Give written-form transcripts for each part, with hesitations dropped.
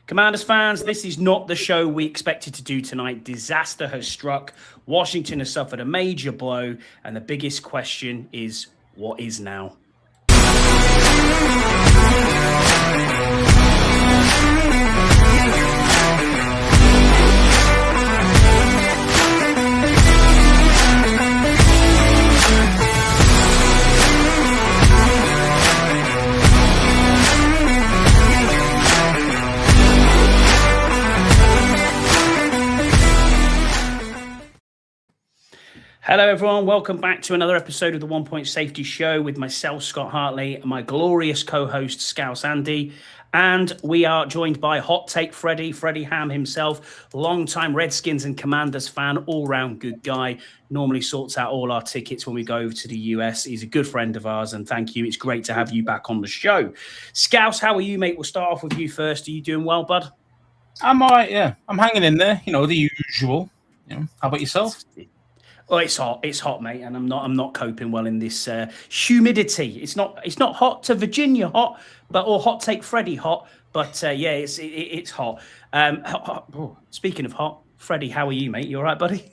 Commanders fans, this is not the show we expected to do tonight. Disaster has struck. Washington has suffered a major blow. And the biggest question is, what is now? Hello, everyone. Welcome back to another episode of the 1 Point Safety Show with myself, Scott Hartley, and my glorious co-host, Scouse Andy. And we are joined by Hot Take Freddie Ham himself, longtime Redskins and Commanders fan, all-round good guy, normally sorts out all our tickets when we go over to the US. He's a good friend of ours, and thank you. It's great to have you back on the show. Scouse, how are you, mate? We'll start off with you first. Are you doing well, bud? I'm all right, yeah. I'm hanging in there, the usual. How about yourself? Oh, it's hot, mate, and I'm not coping well in this humidity. It's not hot to Virginia hot, or Hot Take Freddie hot, but yeah, it's hot. Speaking of hot, Freddie, how are you, mate? You all right, buddy?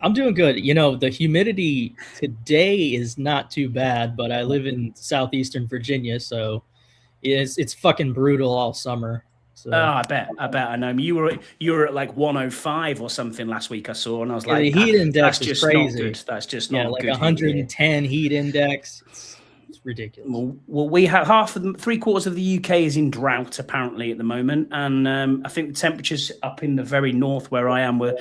I'm doing good. The humidity today is not too bad, but I live in southeastern Virginia, so it's fucking brutal all summer. So. Oh, I bet. I know. You were at like 105 or something last week. I saw, and I was like, the heat index is just crazy. Not good. That's just not like good. 110 heat index. It's ridiculous. Well, we have three-quarters of the UK is in drought apparently at the moment, and I think the temperatures up in the very north where I am were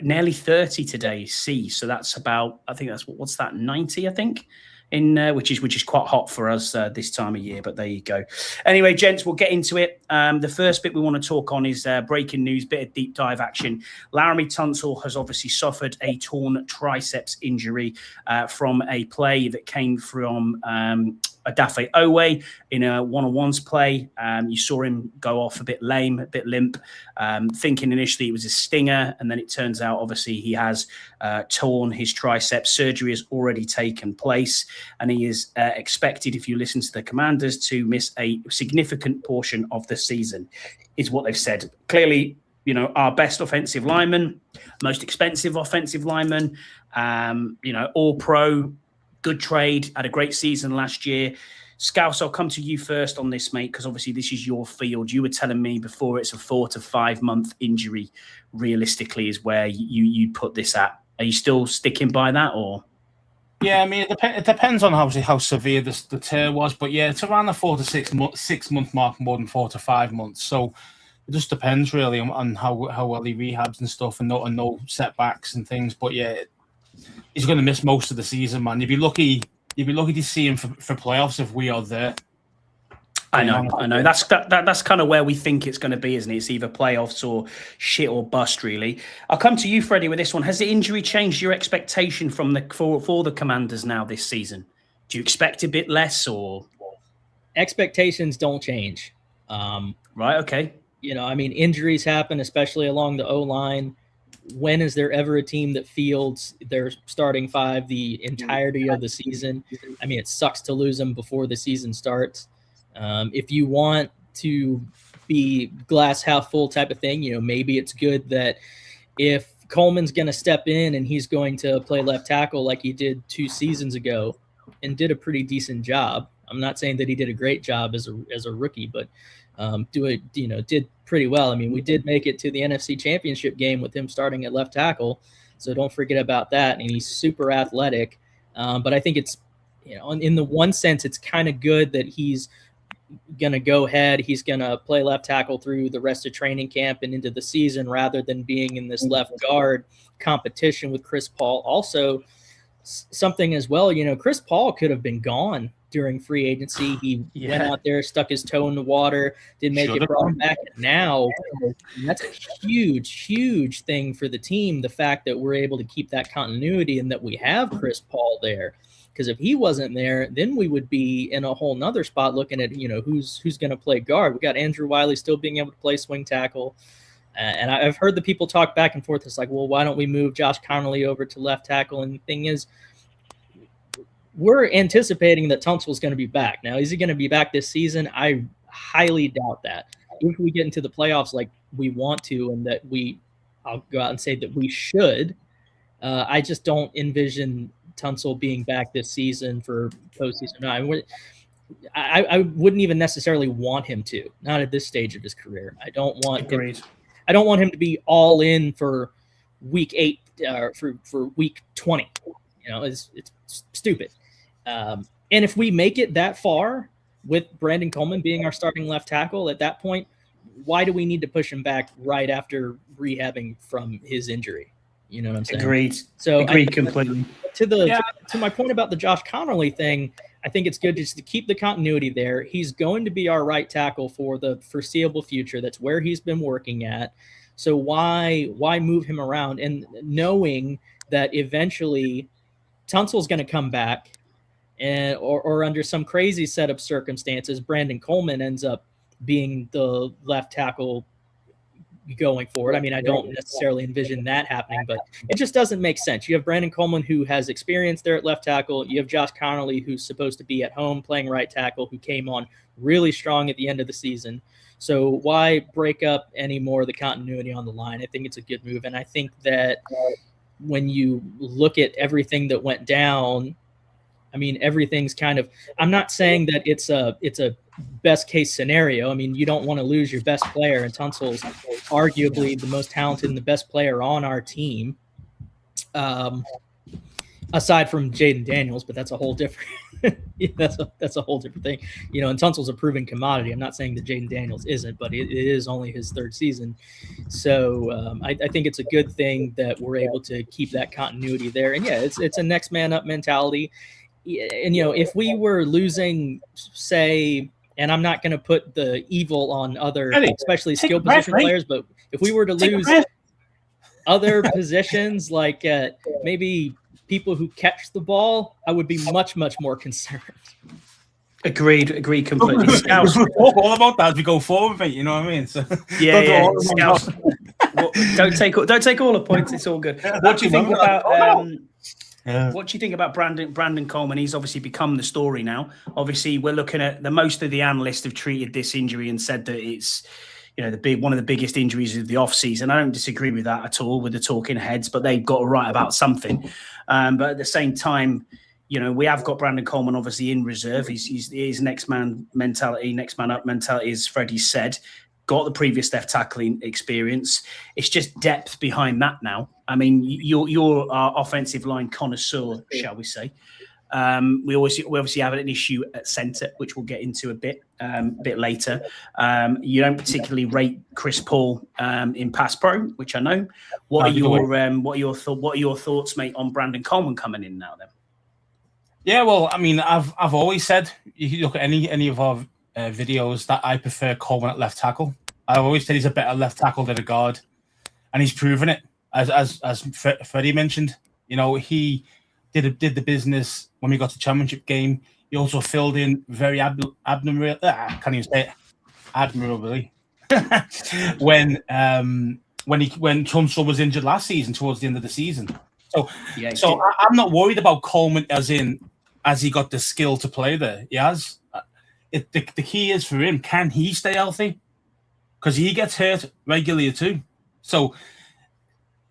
nearly 30 today C. So that's about, I think that's what's that 90, I think. Which is quite hot for us this time of year, but there you go. Anyway, gents, we'll get into it. The first bit we want to talk on is breaking news, bit of deep dive action. Laremy Tunsil has obviously suffered a torn triceps injury from a play that came from Adafe Owe in a one-on-ones play. You saw him go off a bit lame, a bit limp, thinking initially it was a stinger, and then it turns out obviously he has torn his triceps. Surgery has already taken place, and he is expected, if you listen to the Commanders, to miss a significant portion of the season, is what they've said. Clearly, our best offensive lineman, most expensive offensive lineman, all pro, good trade, had a great season last year. Scouse, I'll come to you first on this, mate, because obviously this is your field. You were telling me before it's a 4 to 5 month injury, realistically, is where you put this at. Are you still sticking by that, or? Yeah, I mean, it depends on how severe the tear was, but yeah, it's around the 4 to 6 month mark, more than 4 to 5 months. So it just depends really on how well he rehabs and stuff, and no setbacks and things. But yeah, he's going to miss most of the season, man. You'd be lucky to see him for playoffs if we are there. I know. That's kind of where we think it's going to be, isn't it? It's either playoffs or shit or bust, really. I'll come to you, Freddie, with this one. Has the injury changed your expectation for the Commanders now this season? Do you expect a bit less, or expectations don't change? Right. Okay. Injuries happen, especially along the O-line. When is there ever a team that fields their starting five the entirety of the season? It sucks to lose them before the season starts. If you want to be glass half full type of thing, maybe it's good that if Coleman's going to step in and he's going to play left tackle like he did 2 seasons ago and did a pretty decent job. I'm not saying that he did a great job as a rookie, but did pretty well. We did make it to the NFC Championship game with him starting at left tackle, so don't forget about that. And he's super athletic, but I think it's, in the one sense, it's kind of good that he's going to go ahead. He's going to play left tackle through the rest of training camp and into the season rather than being in this left guard competition with Chris Paul. Also, something as well, Chris Paul could have been gone during free agency. He went out there, stuck his toe in the water, didn't make it, brought him back. And now that's a huge thing for the team, the fact that we're able to keep that continuity and that we have Chris Paul there. Because if he wasn't there, then we would be in a whole nother spot looking at, who's going to play guard. We got Andrew Wiley still being able to play swing tackle. And I've heard the people talk back and forth. It's like, well, why don't we move Josh Connolly over to left tackle? And the thing is, we're anticipating that Tunsil's going to be back. Now, is he going to be back this season? I highly doubt that. if we get into the playoffs like we want to, and that I'll go out and say that we should, I just don't envision Tunsil being back this season for postseason. No, I wouldn't even necessarily want him to, not at this stage of his career. I don't want him to be all in for week 8 for week 20. It's stupid. And if we make it that far with Brandon Coleman being our starting left tackle at that point, why do we need to push him back right after rehabbing from his injury? You know what I'm saying? Agreed. So Agreed completely. To my point about the Josh Connolly thing, I think it's good just to keep the continuity there. He's going to be our right tackle for the foreseeable future. That's where he's been working at. So why move him around? And knowing that eventually Tunsil's going to come back, or under some crazy set of circumstances, Brandon Coleman ends up being the left tackle going forward. I mean, I don't necessarily envision that happening, but it just doesn't make sense. You have Brandon Coleman, who has experience there at left tackle. You have Josh Connolly, who's supposed to be at home playing right tackle, who came on really strong at the end of the season. So why break up any more of the continuity on the line? I think it's a good move. And I think that when you look at everything that went down, I mean, everything's kind of, I'm not saying that it's a best case scenario. I mean, you don't want to lose your best player, and Tunsil's arguably the most talented and the best player on our team, aside from Jaden Daniels, but that's a whole different that's a whole different thing. And Tunsil's a proven commodity. I'm not saying that Jaden Daniels isn't, but it is only his 3rd season. So I think it's a good thing that we're able to keep that continuity there. And yeah, it's a next man up mentality. And if we were losing, say, and I'm not going to put the evil on other, especially skill position players, but if we were to lose other positions, like maybe people who catch the ball, I would be much, much more concerned. Agreed completely. Scouts. We'll talk all about that as we go forward, mate. You know what I mean? So, yeah. Scouts. Don't take all the points. It's all good. What do you think about? What do you think about Brandon Coleman? He's obviously become the story now. Obviously, we're looking at most of the analysts have treated this injury and said that it's one of the biggest injuries of the offseason. I don't disagree with that at all with the talking heads, but they've got to write about something. But at the same time, we have got Brandon Coleman obviously in reserve. He's next man mentality, next man up mentality, as Freddie said. Got the previous left tackling experience. It's just depth behind that now. I mean, you're our offensive line connoisseur, shall we say. We obviously have an issue at centre, which we'll get into a bit later. You don't particularly rate Chris Paul in pass pro, which I know. What are your thoughts, mate, on Brandon Coleman coming in now? Then. Yeah, well, I mean, I've always said, if you look at any of our videos, that I prefer Coleman at left tackle. I've always said he's a better left tackle than a guard, and he's proven it. As Freddie mentioned, he did the business when we got to championship game. He also filled in very admirably when Tunsil was injured last season towards the end of the season. So I'm not worried about Coleman as he got the skill to play there. He has. The key is for him, can he stay healthy? Because he gets hurt regularly too. So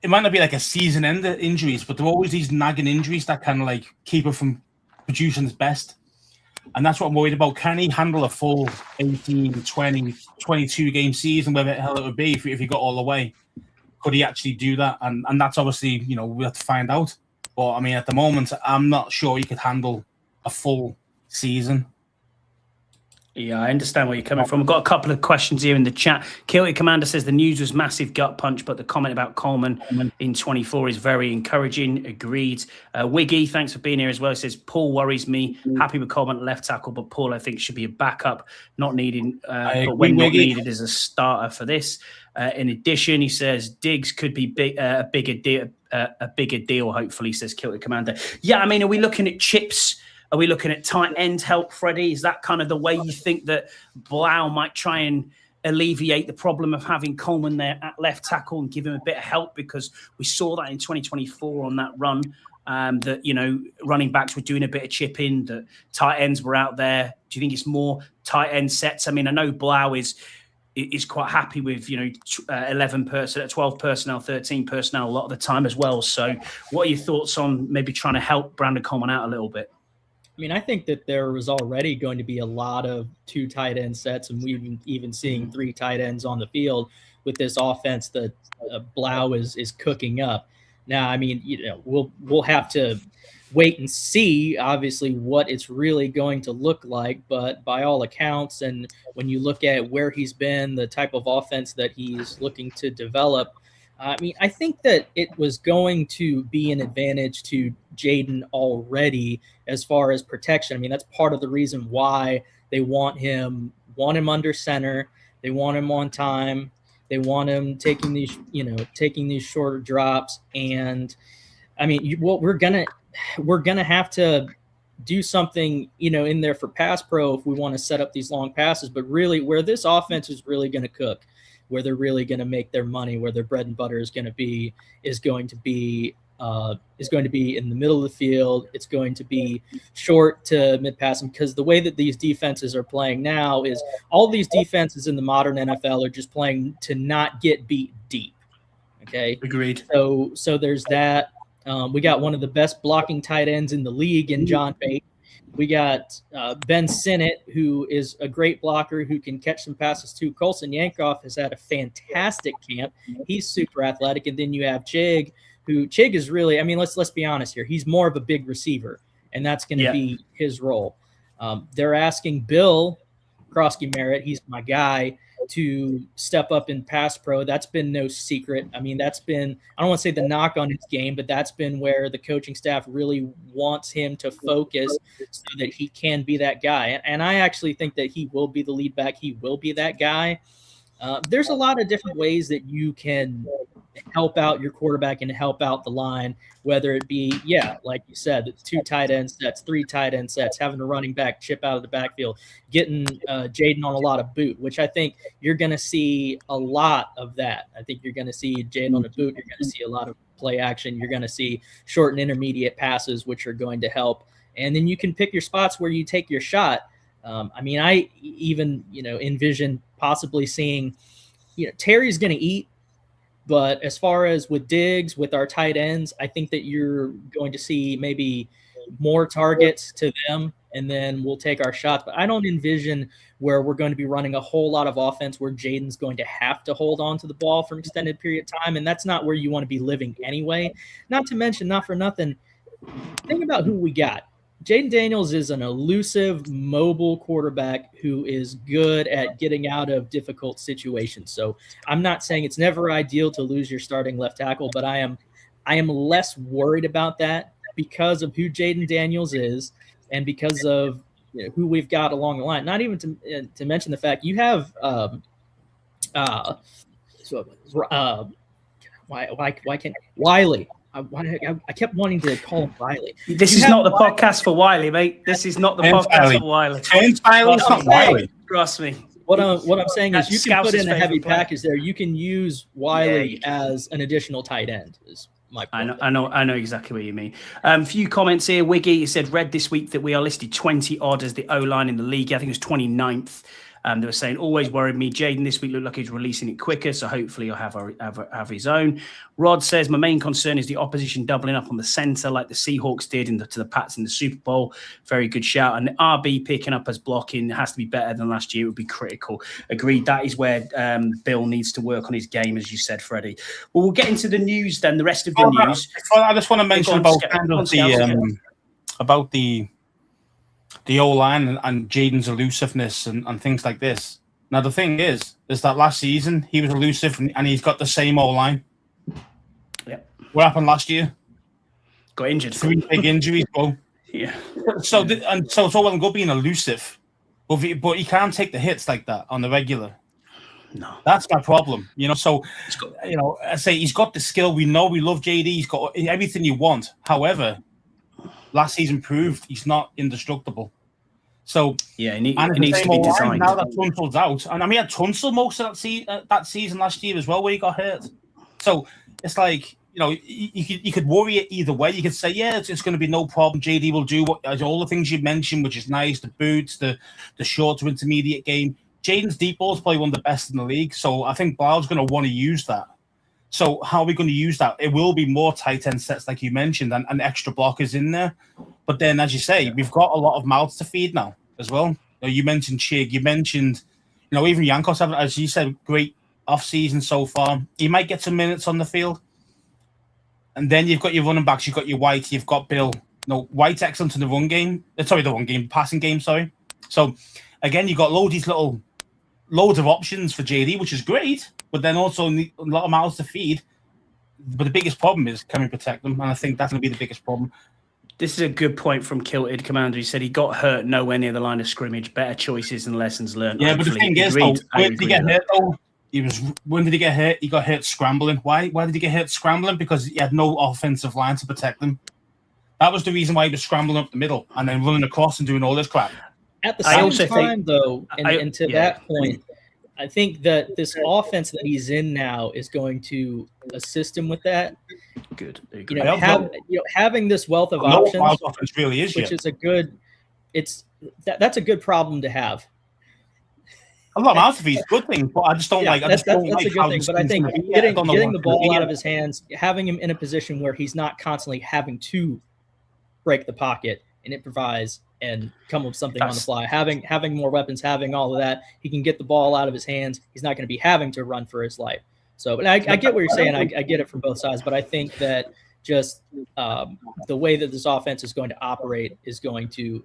it might not be like a season-ender injuries, but there are always these nagging injuries that can keep him from producing his best. And that's what I'm worried about. Can he handle a full 18, 20, 22-game season, whatever the hell it would be if he got all the way? Could he actually do that? And that's obviously, we have to find out. But, I mean, at the moment, I'm not sure he could handle a full season. Yeah, I understand where you're coming from. I've got a couple of questions here in the chat. Kilty Commander says the news was massive gut punch, but the comment about Coleman in 24 is very encouraging. Agreed. Wiggy, thanks for being here as well. He says, Paul worries me. Happy with Coleman at left tackle, but Paul, I think, should be a backup, not needing, but when not needed as a starter for this. In addition, he says Diggs could be a bigger deal, hopefully, says Kilty Commander. Yeah, I mean, are we looking at chips? Are we looking at tight end help, Freddie? Is that kind of the way you think that Blau might try and alleviate the problem of having Coleman there at left tackle and give him a bit of help? Because we saw that in 2024 on that run, that, running backs were doing a bit of chipping, that tight ends were out there. Do you think it's more tight end sets? I mean, I know Blau is is quite happy with 11 personnel, 12 personnel, 13 personnel a lot of the time as well. So, what are your thoughts on maybe trying to help Brandon Coleman out a little bit? I mean, I think that there was already going to be a lot of 2 tight end sets, and we've even seeing 3 tight ends on the field with this offense that Blau is cooking up. Now, I mean, we'll have to wait and see, obviously, what it's really going to look like. But by all accounts, and when you look at where he's been, the type of offense that he's looking to develop, I mean, I think that it was going to be an advantage to Jaden already as far as protection. I mean, that's part of the reason why they want him under center. They want him on time. They want him taking these shorter drops. And I mean, we're gonna have to do something, in there for pass pro if we want to set up these long passes. But really, where this offense is really going to cook, where they're really going to make their money, where their bread and butter is going to be in the middle of the field. It's going to be short to mid passing, because the way that these defenses are playing now is all these defenses in the modern NFL are just playing to not get beat deep. Okay. Agreed. So there's that. We got one of the best blocking tight ends in the league in John Pate. We got Ben Sinnott, who is a great blocker who can catch some passes too. Colson Yankoff has had a fantastic camp. He's super athletic. And then you have Chig is really, I mean, let's be honest here. He's more of a big receiver, and that's going to be his role. They're asking Bill Krosky-Merritt, he's my guy, to step up in pass pro. That's been no secret. I mean, that's been, I don't want to say the knock on his game, but that's been where the coaching staff really wants him to focus so that he can be that guy. And I actually think that he will be the lead back. He will be that guy. There's a lot of different ways that you can help out your quarterback and help out the line, whether it be, like you said, 2 tight end sets, 3 tight end sets, having a running back chip out of the backfield, getting Jaden on a lot of boot, which I think you're going to see a lot of that. I think you're going to see Jaden on a boot. You're going to see a lot of play action. You're going to see short and intermediate passes, which are going to help. And then you can pick your spots where you take your shot. I mean, I even, envision possibly seeing, Terry's going to eat. But as far as with Diggs, with our tight ends, I think that you're going to see maybe more targets to them, and then we'll take our shots. But I don't envision where we're going to be running a whole lot of offense where Jaden's going to have to hold on to the ball for an extended period of time, and that's not where you want to be living anyway. Not to mention, not for nothing, think about who we got. Jaden Daniels is an elusive, mobile quarterback who is good at getting out of difficult situations. So I'm not saying it's never ideal to lose your starting left tackle, but I am less worried about that because of who Jaden Daniels is and because of who we've got along the line. Not even to mention the fact you have why can't Wiley. I kept wanting to call him Wiley. This is not the podcast for Wiley, mate. This is not the podcast for Wiley. Wiley. Trust me. What I'm saying is you can put in a heavy package there. You can use Wiley as an additional tight end. Is my point. I know exactly what you mean. Few comments here. Wiggy said, read this week that we are listed 20 odd as the O-line in the league. I think it was 29th. They were saying, always worried me. Jaden this week looked like he's releasing it quicker, so hopefully he'll have his own. Rod says, my main concern is the opposition doubling up on the centre like the Seahawks did to the Pats in the Super Bowl. Very good shout. And RB picking up as blocking has to be better than last year. It would be critical. Agreed. That is where Bill needs to work on his game, as you said, Freddie. Well, we'll get into the news then, the rest of the news. I just want to mention about the O-line and Jaden's elusiveness and things like this. Now, the thing is that last season he was elusive and he's got the same O-line. Yeah. What happened last year? Got injured. 3 big injuries, bro. Yeah. So it's all well and good being elusive, but he can't take the hits like that on the regular. No. That's my problem. So, I say he's got the skill. We know we love JD. He's got everything you want. However, last season proved he's not indestructible. So yeah, he needs to be designed. Now that Tunsil's out, and I mean, had Tunsil most of that season last year as well, where he got hurt. So it's like you could worry it either way. You could say, yeah, it's going to be no problem. JD will do all the things you mentioned, which is nice: the boots, the short to intermediate game. Jaden's deep ball is probably one of the best in the league. So I think Blau's going to want to use that. So how are we going to use that? It will be more tight end sets, like you mentioned, and extra blockers in there. But then, as you say, we've got a lot of mouths to feed now as well. You mentioned Chig. You mentioned, even Jankos, as you said, great off-season so far. He might get some minutes on the field. And then you've got your running backs. You've got your White. You've got Bill. White's excellent in the run game. Passing game, sorry. So, again, you've got loads of options for JD, which is great. But then also a lot of mouths to feed. But the biggest problem is, can we protect them? And I think that's going to be the biggest problem. This is a good point from Kilted Commander. He said he got hurt nowhere near the line of scrimmage. Better choices and lessons learned. Yeah, but the thing is, though, when did he get hurt, though? When did he get hurt? He got hurt scrambling. Why did he get hurt scrambling? Because he had no offensive line to protect them. That was the reason why he was scrambling up the middle and then running across and doing all this crap. At the same time, though, and to that point, I think that this offense that he's in now is going to assist him with that. Good. Having this wealth of options, offense really is, which is a good. That's a good problem to have. A lot of mouths to feed is a good thing, but I just don't like. That's a good thing. But I think getting the ball out of his hands, having him in a position where he's not constantly having to break the pocket and improvise and come up with something on the fly, having more weapons, having all of that, he can get the ball out of his hands. He's not going to be having to run for his life. So, but I get what you're saying. I get it from both sides, but I think that just the way that this offense is going to operate is going to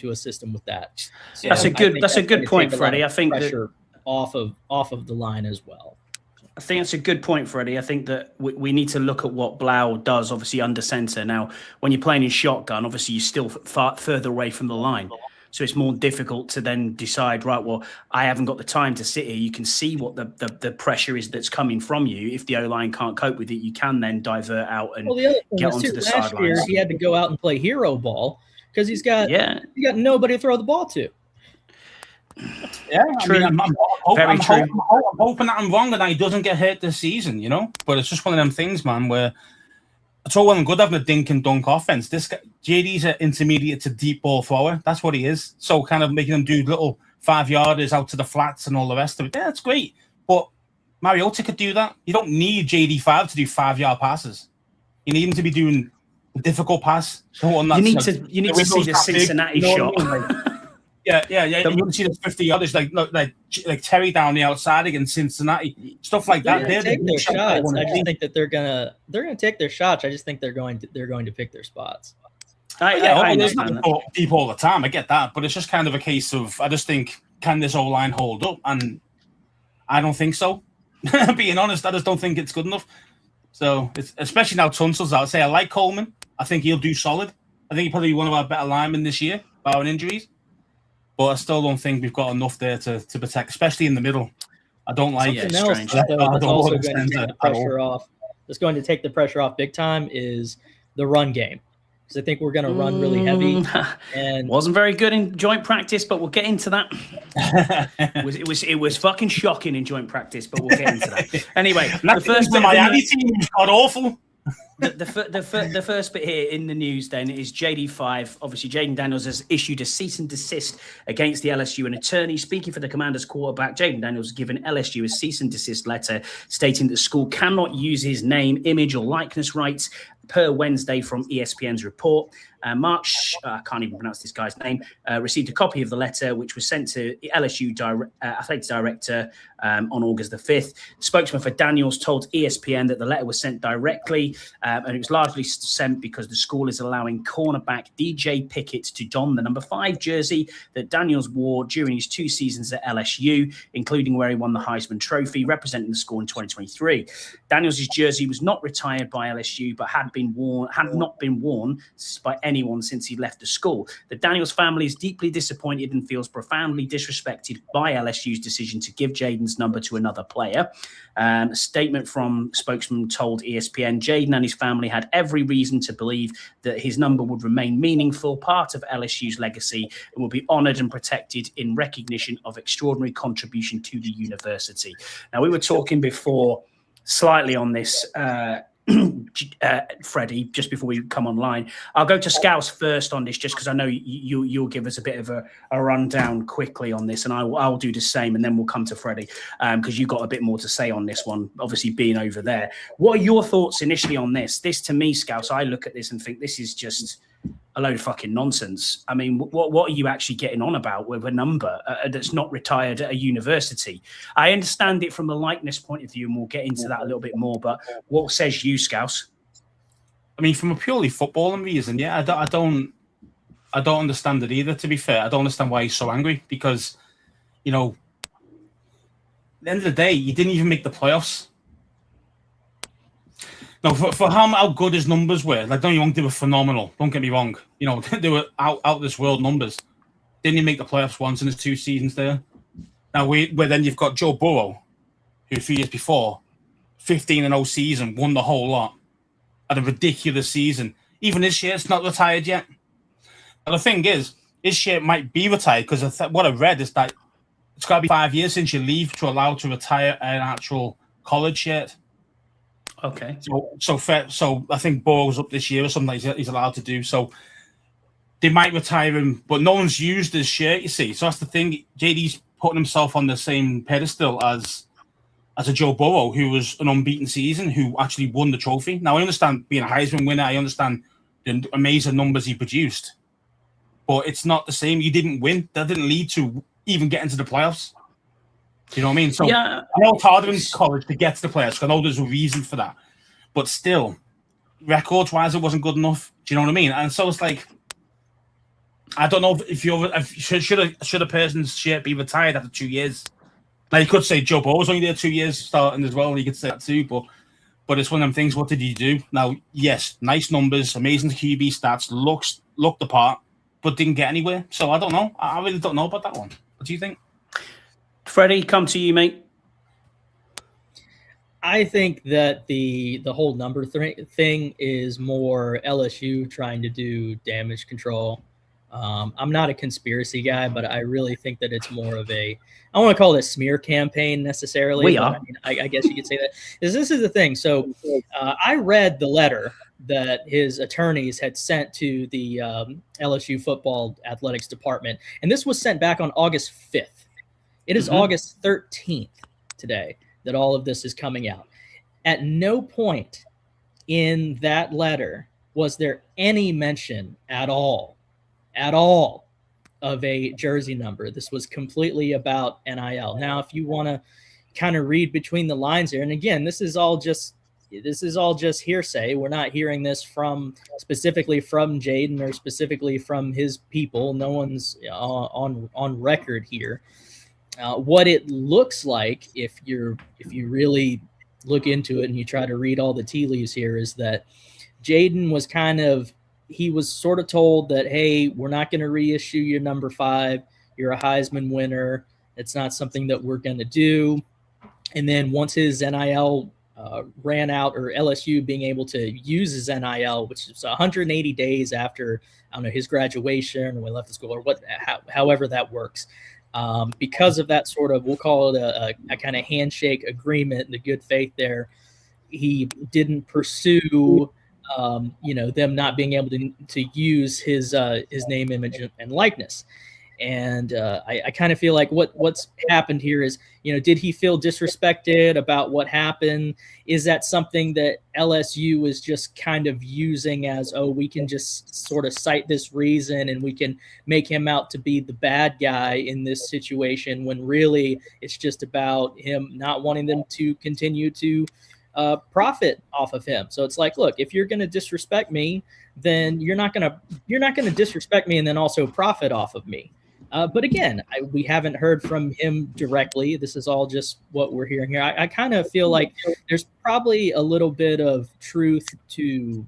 assist him with that. So that's a good point, Freddie. I think pressure off of the line as well. I think that's a good point, Freddie. I think that we need to look at what Blau does, obviously, under center. Now, when you're playing in shotgun, obviously, you're still far further away from the line. So it's more difficult to then decide, right, well, I haven't got the time to sit here. You can see what the pressure is that's coming from you. If the O-line can't cope with it, you can then divert out and get onto the sidelines. Last year, he had to go out and play hero ball because he's got nobody to throw the ball to. Yeah, true. I'm hoping that I'm wrong and that he doesn't get hurt this season, But it's just one of them things, man, where it's all well and good having a dink and dunk offense. This guy, JD's an intermediate to deep ball thrower. That's what he is. So kind of making him do little 5-yarders out to the flats and all the rest of it. Yeah, that's great. But Mariota could do that. You don't need JD5 to do 5-yard passes. You need him to be doing a difficult pass. You need to see the Cincinnati shot. Yeah. You want to see the 50-yarders like Terry down the outside against Cincinnati, stuff like that. They're take their shots. I just think that they're gonna take their shots. I just think they're going to pick their spots. I understand deep all the time. I get that, but it's just kind of a case of I just think, can this O-line hold up? And I don't think so. Being honest, I just don't think it's good enough. So it's especially now Tunsil's out. I like Coleman. I think he'll do solid. I think he'll probably be one of our better linemen this year, barring injuries. But I still don't think we've got enough there to protect, especially in the middle. I don't like it. Something else that's also going to take the pressure off. That's going to take the pressure off big time is the run game. Because I think we're going to run really heavy. And wasn't very good in joint practice, but we'll get into that. It was fucking shocking in joint practice, but we'll get into that. Anyway, the first bit Miami team was god awful. The first bit here in the news then is JD5. Obviously, Jaden Daniels has issued a cease and desist against the LSU. An attorney speaking for the Commanders quarterback, Jaden Daniels, has given LSU a cease and desist letter stating that the school cannot use his name, image, or likeness rights per Wednesday from ESPN's report. March, I can't even pronounce this guy's name, received a copy of the letter, which was sent to LSU athletics director on August the 5th. The spokesman for Daniels told ESPN that the letter was sent directly, and it was largely sent because the school is allowing cornerback DJ Pickett to don the number 5 jersey that Daniels wore during his 2 seasons at LSU, including where he won the Heisman Trophy, representing the school in 2023. Daniels' jersey was not retired by LSU, but had not been worn by anyone since he left the school. The Daniels family is deeply disappointed and feels profoundly disrespected by LSU's decision to give Jaden's number to another player. A statement from spokesman told ESPN, Jaden and his family had every reason to believe that his number would remain meaningful, part of LSU's legacy, and will be honored and protected in recognition of extraordinary contribution to the university. Now, we were talking before slightly on this Freddie, just before we come online. I'll go to Scouse first on this, just because I know you'll give us a bit of a rundown quickly on this, and I'll do the same, and then we'll come to Freddie, because you've got a bit more to say on this one, obviously being over there. What are your thoughts initially on this? This, to me, Scouse, I look at this and think this is just a load of fucking nonsense. I mean, what are you actually getting on about with a number that's not retired at a university? I understand it from a likeness point of view, and we'll get into that a little bit more, but what says you, Scouse? I mean, from a purely footballing reason, yeah, I don't understand it either, to be fair. I don't understand why he's so angry, because, you know, at the end of the day, you didn't even make the playoffs. No, for how good his numbers were, like, don't you think they were phenomenal? Don't get me wrong. You know, they were out this world numbers. Didn't he make the playoffs once in his 2 seasons there? Now, where then you've got Joe Burrow, who a few years before, 15-0 season, won the whole lot, had a ridiculous season. Even this year, it's not retired yet. And the thing is, his shirt might be retired, because what I read is that it's got to be 5 years since you leave to allow to retire an actual college shirt. Okay. So I think Burrow's up this year or something he's allowed to do. So they might retire him, but no one's used his shirt, you see. So that's the thing. JD's putting himself on the same pedestal as a Joe Burrow, who was an unbeaten season, who actually won the trophy. Now, I understand being a Heisman winner. I understand the amazing numbers he produced. But it's not the same. You didn't win. That didn't lead to even getting to the playoffs. Do you know what I mean? So yeah. I know it's harder in college to get to the playoffs. I know there's a reason for that. But still, records-wise, it wasn't good enough. Do you know what I mean? And so it's like, I don't know should a person's shirt be retired after 2 years? Now, you could say Joe Burrow was only there 2 years starting as well, and you could say that too, but it's one of them things. What did he do? Now, yes, nice numbers, amazing QB stats, looked the part, but didn't get anywhere. So I don't know. I really don't know about that one. What do you think? Freddie, come to you, mate. I think that the whole number thing is more LSU trying to do damage control. I'm not a conspiracy guy, but I really think that it's more of I want to call it a smear campaign necessarily. We are. I mean, I guess you could say that. This is the thing. So I read the letter that his attorneys had sent to the LSU football athletics department, and this was sent back on August 5th. It is August 13th today that all of this is coming out. At no point in that letter was there any mention at all of a jersey number. This was completely about NIL. Now, if you want to kind of read between the lines here, and again, this is all just hearsay. We're not hearing this specifically from Jaden or specifically from his people. No one's on record here. What it looks like, if you really look into it and you try to read all the tea leaves here, is that Jaden was sort of told that, hey, we're not going to reissue your number 5. You're a Heisman winner. It's not something that we're going to do. And then once his NIL ran out, or LSU being able to use his NIL, which is 180 days after, I don't know, his graduation or when he left the school, or however that works. Because of that sort of, we'll call it a kind of handshake agreement, the good faith there, he didn't pursue, them not being able to use his name, image, and likeness. And I kind of feel like what's happened here is, did he feel disrespected about what happened? Is that something that LSU is just kind of using as, we can just sort of cite this reason and we can make him out to be the bad guy in this situation, when really it's just about him not wanting them to continue to profit off of him. So it's like, look, if you're going to disrespect me, then you're not going to disrespect me and then also profit off of me. But again, we haven't heard from him directly. This is all just what we're hearing here. I kind of feel like there's probably a little bit of truth to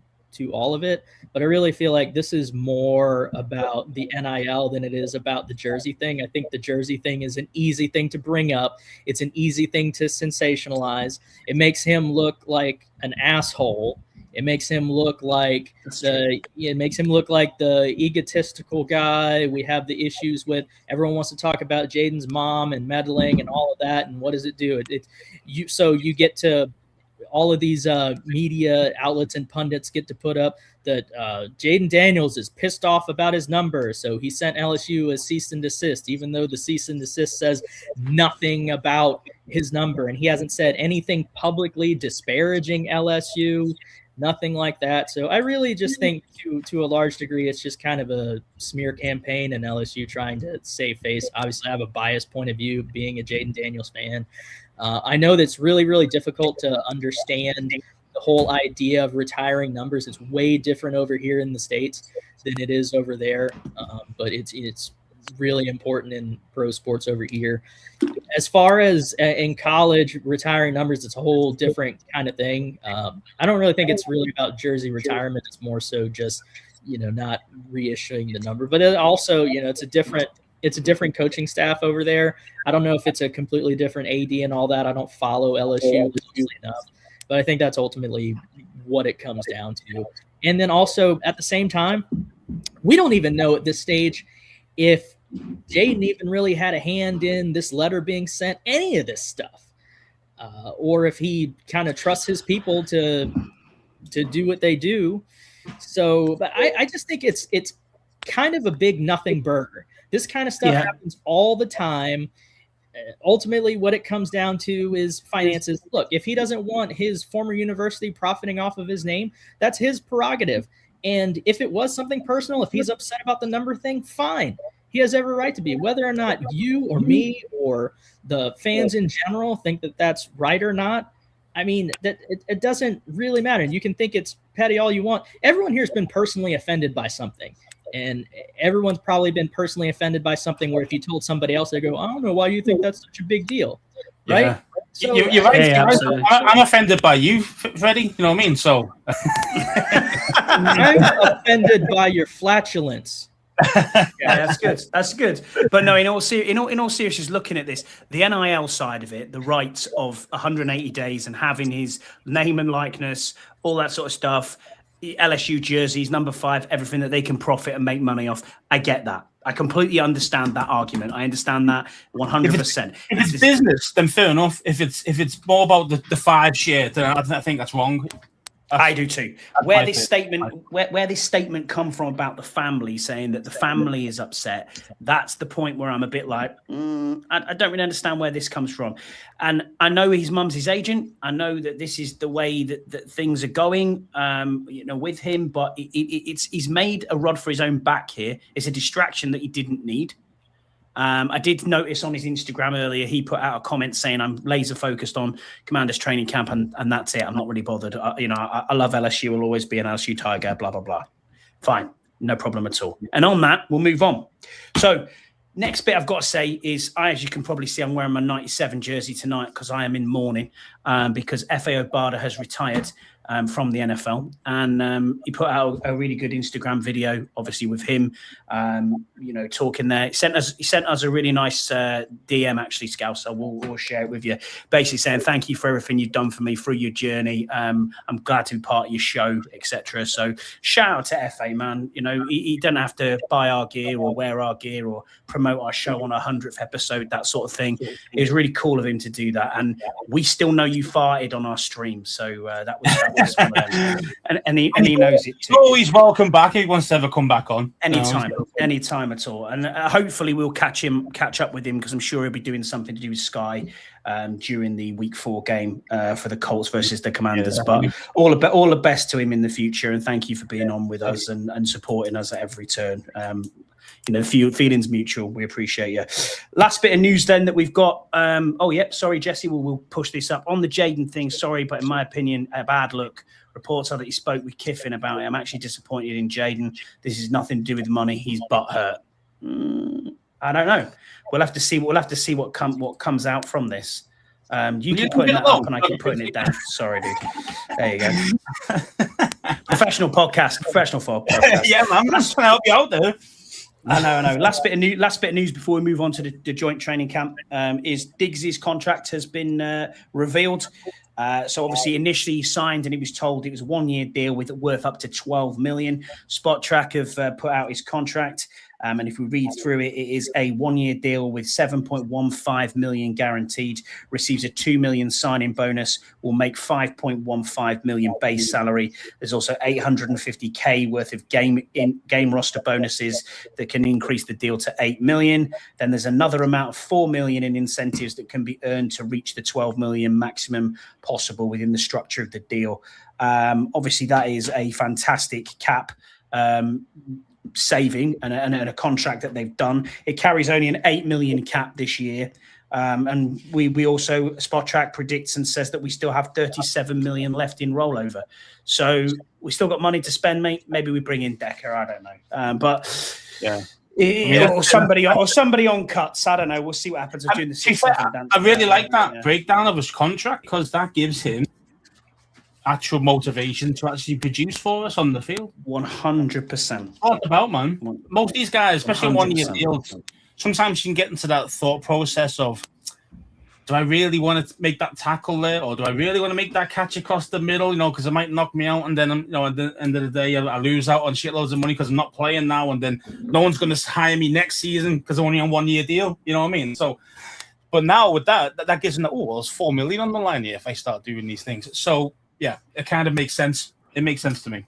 all of it, but I really feel like this is more about the NIL than it is about the jersey thing. I think the jersey thing is an easy thing to bring up. It's an easy thing to sensationalize. It makes him look like an asshole. It makes him look like the egotistical guy. We have the issues with, everyone wants to talk about Jaden's mom and meddling and all of that. And what does it do? So you get to all of these media outlets and pundits get to put up that Jaden Daniels is pissed off about his number, so he sent LSU a cease and desist, even though the cease and desist says nothing about his number, and he hasn't said anything publicly disparaging LSU, nothing like that. So I really just think to a large degree, it's just kind of a smear campaign and LSU trying to save face. Obviously, I have a biased point of view being a Jaden Daniels fan. I know that's really, really difficult to understand the whole idea of retiring numbers. It's way different over here in the States than it is over there, but it's really important in pro sports over here. As far as in college, retiring numbers, it's a whole different kind of thing. I don't really think it's really about jersey retirement. It's more so just, not reissuing the number. But it also, it's a different coaching staff over there. I don't know if it's a completely different AD and all that. I don't follow LSU closely enough, but I think that's ultimately what it comes down to. And then also at the same time, we don't even know at this stage if Jaden even really had a hand in this letter being sent, any of this stuff, or if he kind of trusts his people to do what they do. So, but I just think it's kind of a big nothing burger. This kind of stuff happens all the time. Ultimately, what it comes down to is finances. Look, if he doesn't want his former university profiting off of his name, that's his prerogative. And if it was something personal, if he's upset about the number thing, fine. He has every right to be. Whether or not you or me or the fans in general think that that's right or not, I mean, that it doesn't really matter. And you can think it's petty all you want. Everyone here has been personally offended by something. And everyone's probably been personally offended by something where if you told somebody else, they go, I don't know why you think that's such a big deal. Right? Yeah. So, you're right. Yeah, I'm offended by you, Freddie. You know what I mean? So I'm offended by your flatulence. Yeah, that's good. That's good. But no, in all seriousness, looking at this, the NIL side of it, the rights of 180 days and having his name and likeness, all that sort of stuff, LSU jerseys, number 5, everything that they can profit and make money off. I get that. I completely understand that argument. I understand that 100%. If it's business, then fair enough. If it's more about the 5 share, then I think that's wrong. I do too. Where this statement come from about the family, saying that the family is upset, that's the point where I'm a bit like, I don't really understand where this comes from. And I know his mum's his agent. I know that this is the way that things are going, with him. But he's made a rod for his own back here. It's a distraction that he didn't need. I did notice on his Instagram earlier, he put out a comment saying, I'm laser focused on Commanders training camp and that's it. I'm not really bothered. I love LSU. Will always be an LSU Tiger, blah, blah, blah. Fine. No problem at all. And on that, we'll move on. So next bit I've got to say is, as you can probably see, I'm wearing my 97 jersey tonight because I am in mourning because F.A. Obada has retired from the NFL. And he put out a really good Instagram video, obviously with him, talking there. He sent us a really nice DM, actually, Scout, so we'll share it with you. Basically saying, thank you for everything you've done for me through your journey. I'm glad to be part of your show, etc. So shout out to FA, man. He doesn't have to buy our gear or wear our gear or promote our show on our 100th episode, that sort of thing. It was really cool of him to do that. And we still know you farted on our stream. So that was one of them. And he knows it too. Always welcome back. He wants to ever come back on. Anytime at all. And hopefully we'll catch up with him because I'm sure he'll be doing something to do with Sky during the Week 4 game for the Colts versus the Commanders. But all the best to him in the future. And thank you for being on with us and supporting us at every turn. Feelings mutual. We appreciate you. Last bit of news then that we've got. Sorry, Jesse. We'll push this up on the Jaden thing. Sorry, but in my opinion, a bad look. Reports are that he spoke with Kiffin about it. I'm actually disappointed in Jaden. This is nothing to do with money. He's butthurt. I don't know. We'll have to see. We'll have to see what comes out from this. You keep putting that up and I keep putting it down. Sorry, dude. There you go. Professional podcast. Yeah, man. I'm just trying to help you out there. I know. Last bit of news before we move on to the joint training camp is Diggs' contract has been revealed. So obviously initially he signed and he was told it was a 1-year deal worth up to $12 million. Spot Track have put out his contract. And if we read through it, it is a 1-year deal with 7.15 million guaranteed, receives a 2 million signing bonus, will make 5.15 million base salary. There's also 850K worth of game roster bonuses that can increase the deal to 8 million. Then there's another amount of 4 million in incentives that can be earned to reach the 12 million maximum possible within the structure of the deal. Obviously, that is a fantastic cap saving and a contract that they've done. It carries only an 8 million cap this year. And we also, Spot Track predicts and says that we still have 37 million left in rollover. So we still got money to spend, mate. Maybe we bring in Decker. I don't know. But yeah. Or somebody on cuts. I don't know. We'll see what happens during the season. I really like that breakdown of his contract because that gives him actual motivation to actually produce for us on the field. 100%. What about, man? Most of these guys, especially in 1-year deals, sometimes you can get into that thought process of, do I really want to make that tackle there, or do I really want to make that catch across the middle? Because it might knock me out, and then at the end of the day, I lose out on shitloads of money because I'm not playing now, and then no one's going to hire me next season because I'm only on 1-year deal. You know what I mean? So, but now with that gives them there's 4 million on the line here if I start doing these things. So. Yeah, it kind of makes sense. It makes sense to me.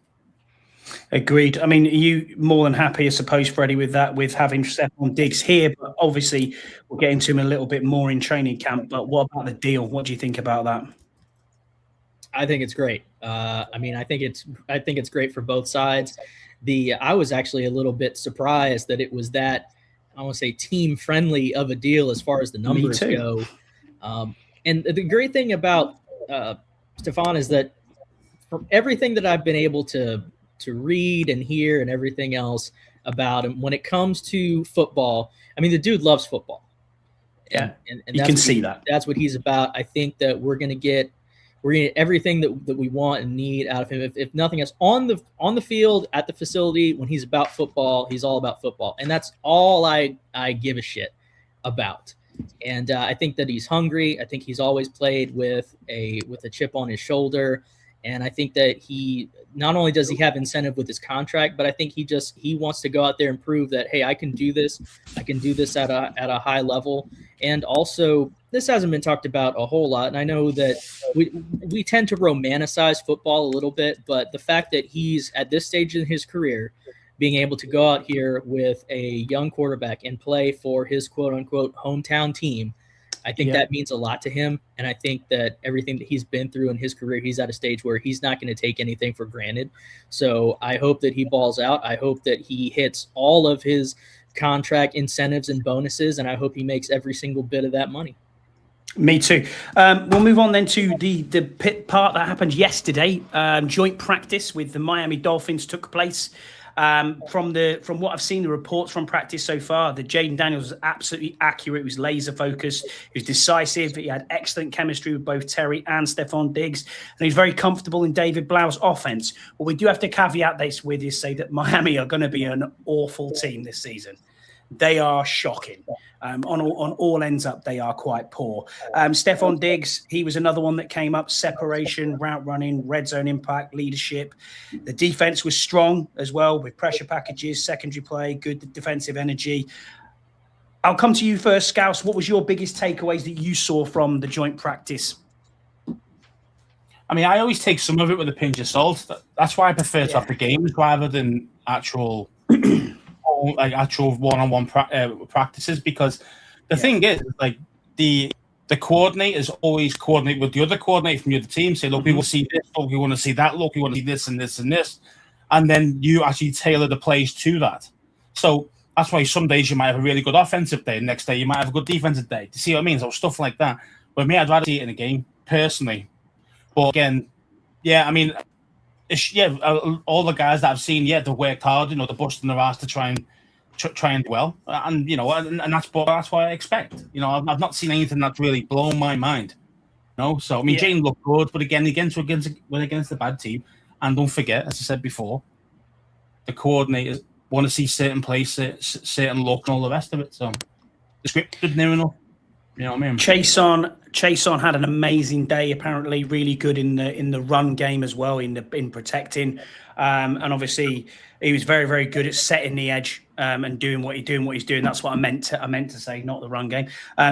Agreed. I mean, are you more than happy, I suppose, Freddie, with that, with having Stefan Diggs here? But obviously, we'll get into him a little bit more in training camp. But what about the deal? What do you think about that? I think it's great. I think it's great for both sides. I was actually a little bit surprised that it was that, I want to say, team friendly of a deal as far as the numbers go. And the great thing about Stefan is that from everything that I've been able to read and hear and everything else about him, when it comes to football, I mean, the dude loves football. And you can see that. That's what he's about. I think that we're gonna get everything that we want and need out of him. If nothing else, on the field, at the facility, when he's about football, he's all about football, and that's all I give a shit about. And I think that he's hungry. I think he's always played with a chip on his shoulder. And I think that he not only does he have incentive with his contract, but I think he wants to go out there and prove that, hey, I can do this. I can do this at a high level. And also, this hasn't been talked about a whole lot. And I know that we tend to romanticize football a little bit, but the fact that he's at this stage in his career, being able to go out here with a young quarterback and play for his quote-unquote hometown team, I think that means a lot to him. And I think that everything that he's been through in his career, he's at a stage where he's not going to take anything for granted. So I hope that he balls out. I hope that he hits all of his contract incentives and bonuses, and I hope he makes every single bit of that money. Me too. We'll move on then to the pit part that happened yesterday. Joint practice with the Miami Dolphins took place. From what I've seen, the reports from practice so far, that Jaden Daniels was absolutely accurate. He was laser focused. He was decisive. He had excellent chemistry with both Terry and Stefan Diggs, and he's very comfortable in David Blau's offense. What we do have to caveat this with is say that Miami are going to be an awful team this season. They are shocking. On all ends up, they are quite poor. Stefan Diggs, he was another one that came up. Separation, route running, red zone impact, leadership. The defense was strong as well with pressure packages, secondary play, good defensive energy. I'll come to you first, Scouse. What was your biggest takeaways that you saw from the joint practice? I mean, I always take some of it with a pinch of salt. That's why I prefer to have the games rather than actual one-on-one practices, because the thing is, like, the coordinators always coordinate with the other coordinator from the other team, say, look, we will see this, look, we want to see that, look, we want to see this and this and this, and then you actually tailor the plays to that. So that's why some days you might have a really good offensive day, next day you might have a good defensive day. Do you see what I mean? So stuff like that. But me, I'd rather see it in a game, personally. But again, I mean, all the guys that I've seen, they worked hard, they're busting their ass to try and do well, and and that's what I expect. I've not seen anything that's really blown my mind. So I mean, Jane looked good, but again, against the bad team, and don't forget, as I said before, the coordinators want to see certain plays, certain look, and all the rest of it. So the script is near enough. You know what I mean? Chason had an amazing day. Apparently, really good in the run game as well, in protecting, and obviously he was very, very good at setting the edge and doing what he's doing. That's what I meant to say, not the run game.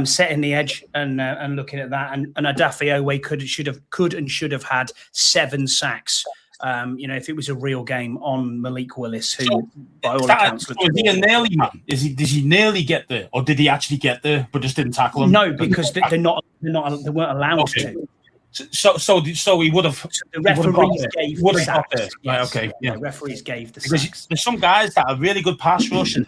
Setting the edge and looking at that. And Odafe Oweh could and should have had 7 sacks. If it was a real game on Malik Willis, who by all accounts is he a nearly man? Does he nearly get there, or did he actually get there but just didn't tackle him? No, because they weren't allowed to. So he would have. The referees gave the sacks. Right, okay, yeah. The referees gave the because sacks. There's some guys that are really good pass rush, and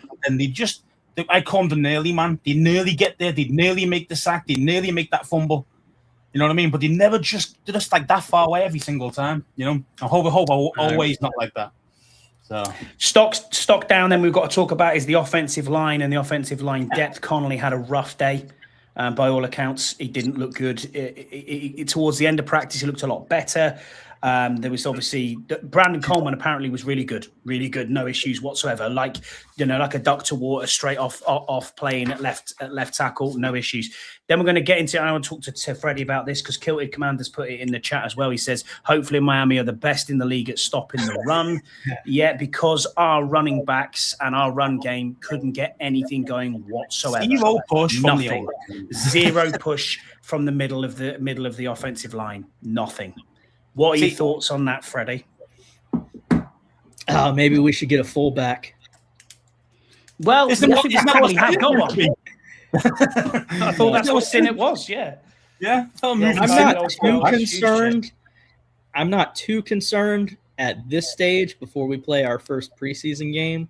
I call them the nearly man. They nearly get there. They nearly make the sack. They nearly make that fumble. You know what I mean? But they never just like that far away every single time. I hope always not like that. So stock down. Then we've got to talk about is the offensive line and the offensive line depth. Connolly had a rough day. By all accounts, he didn't look good. Towards the end of practice, he looked a lot better. There was obviously Brandon Coleman apparently was really good, no issues whatsoever. Like a duck to water, straight off playing at left tackle, no issues. Then we're going to get into. I want to talk to Freddie about this because Kilted Commanders put it in the chat as well. He says hopefully Miami are the best in the league at stopping the run. Because our running backs and our run game couldn't get anything going whatsoever. Zero push, nothing. Zero push from the middle of the offensive line. Nothing. What are your thoughts on that, Freddie? Maybe we should get a fullback. Well, I think we probably have got one. I thought that's what sin it was. Yeah. I'm not too concerned. I'm not too concerned at this stage before we play our first preseason game.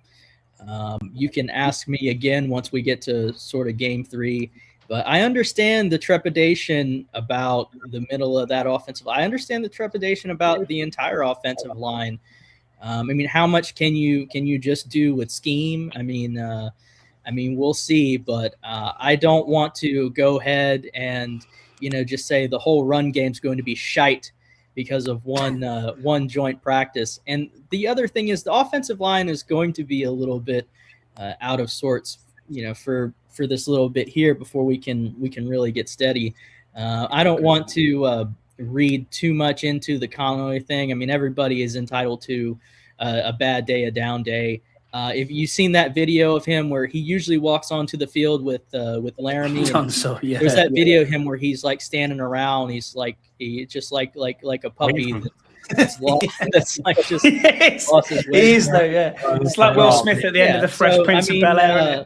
You can ask me again once we get to sort of game 3. But I understand the trepidation about the middle of that offensive line. I understand the trepidation about the entire offensive line. How much can you just do with scheme? We'll see. But I don't want to go ahead and just say the whole run game's going to be shite because of one joint practice. And the other thing is the offensive line is going to be a little bit out of sorts, for this little bit here before we can really get steady. I don't want to read too much into the Connolly thing. Everybody is entitled to a bad day, a down day. If you've seen that video of him where he usually walks onto the field with Laremy Tunsil, yeah. There's that video of him where he's like standing around. He's like just like a puppy. That's lost. That's like just lost his way. He is though, yeah. It's like Will Smith at the end of the Fresh Prince of Bel-Air.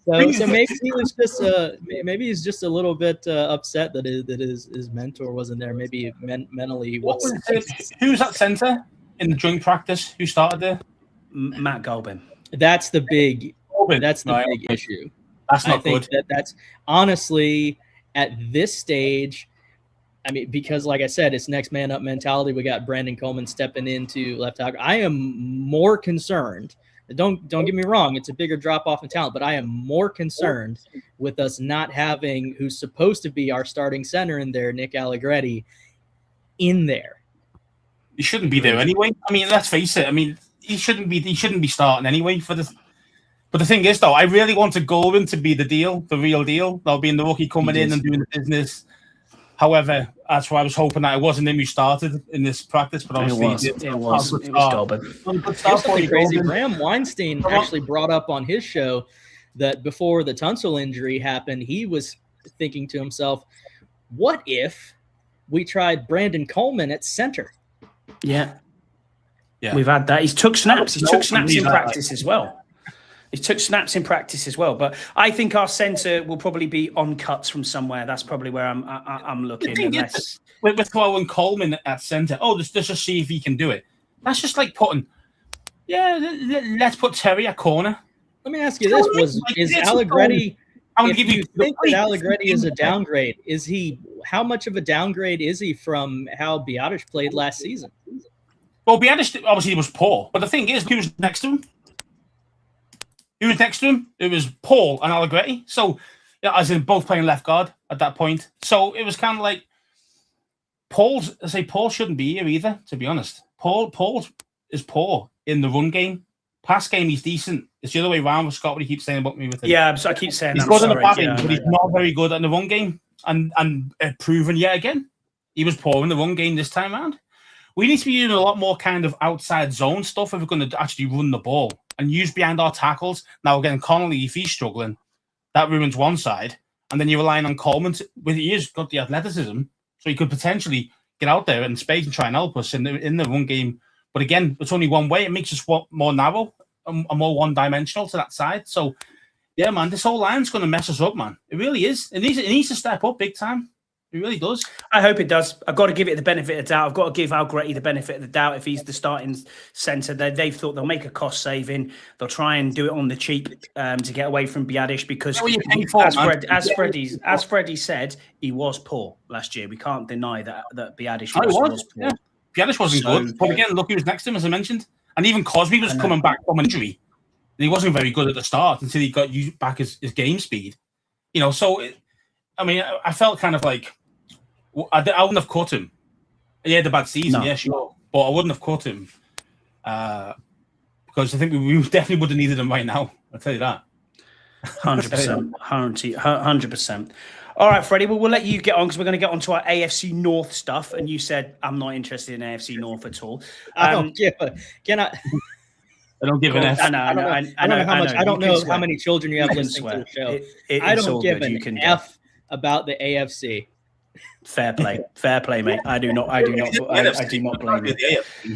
So maybe he was just maybe he's just a little bit upset that his mentor wasn't there. Maybe mentally he wasn't. Who's at center in the joint practice? Who started there? Matt Golbin. That's the big. That's the big issue. That's not good. That's honestly at this stage. Because like I said, it's next man up mentality. We got Brandon Coleman stepping into left tackle. I am more concerned. Don't get me wrong. It's a bigger drop off in talent, but I am more concerned with us not having who's supposed to be our starting center in there, Nick Allegretti, in there. He shouldn't be there anyway. Let's face it. He shouldn't be starting anyway for this. But the thing is, though, I really wanted Golden to be the real deal. That'll be in the rookie coming in and doing the business. However, that's why I was hoping that it wasn't him who started in this practice, but obviously it was Golden. Something crazy. Graham Weinstein actually brought up on his show that before the Tunsil injury happened, he was thinking to himself, "What if we tried Brandon Coleman at center?" Yeah, we've had that. He's took snaps. He took snaps in practice as well. But I think our centre will probably be on cuts from somewhere. That's probably where I'm looking. With throwing Coleman at centre, let's just see if he can do it. That's just like putting, let's put Terry at corner. Let me ask you this: is Allegretti? If you think that Allegretti is a downgrade, how much of a downgrade is he from how Biadasz played last season? Well, Biadasz obviously was poor, but the thing is, who was next to him? It was Paul and Allegretti. So, as in both playing left guard at that point. So it was kind of like Paul shouldn't be here either, to be honest. Paul is poor in the run game. Pass game, he's decent. It's the other way around with Scott, what he keeps saying about me with him. Yeah, so I keep saying he's good in the passing, but he's not very good in the run game. And proven yet again, he was poor in the run game this time around. We need to be doing a lot more kind of outside zone stuff if we're going to actually run the ball. and use behind our tackles. Now, again, Connolly, if he's struggling, that ruins one side. And then you're relying on Coleman. He has got the athleticism, so he could potentially get out there in space and try and help us in the run game. But again, it's only one way. It makes us more narrow and more one-dimensional to that side. So, yeah, man, this whole line's going to mess us up, man. It really is. It needs to step up big time. It really does. I hope it does. I've got to give it the benefit of the doubt. I've got to give Algretti the benefit of the doubt. If he's the starting centre, they've thought they'll make a cost saving. They'll try and do it on the cheap to get away from Biadish because, as Freddie said, he was poor last year. We can't deny that Biadish was poor. Yeah. Biadish wasn't good. But again, look who was next to him, as I mentioned. And even Cosby was coming back from an injury. He wasn't very good at the start until he got back his game speed. So, I felt kind of like, I wouldn't have cut him. He had a bad season, yeah, sure. But I wouldn't have cut him because I think we definitely would have needed him right now. I'll tell you that. 100%. 100%. All right, Freddie, well, we'll let you get on because we're going to get on to our AFC North stuff. And you said, I'm not interested in AFC North at all. I don't give a F. I don't know how many children you have listening to the show. I don't give an F about the AFC. Fair play, mate. I do not blame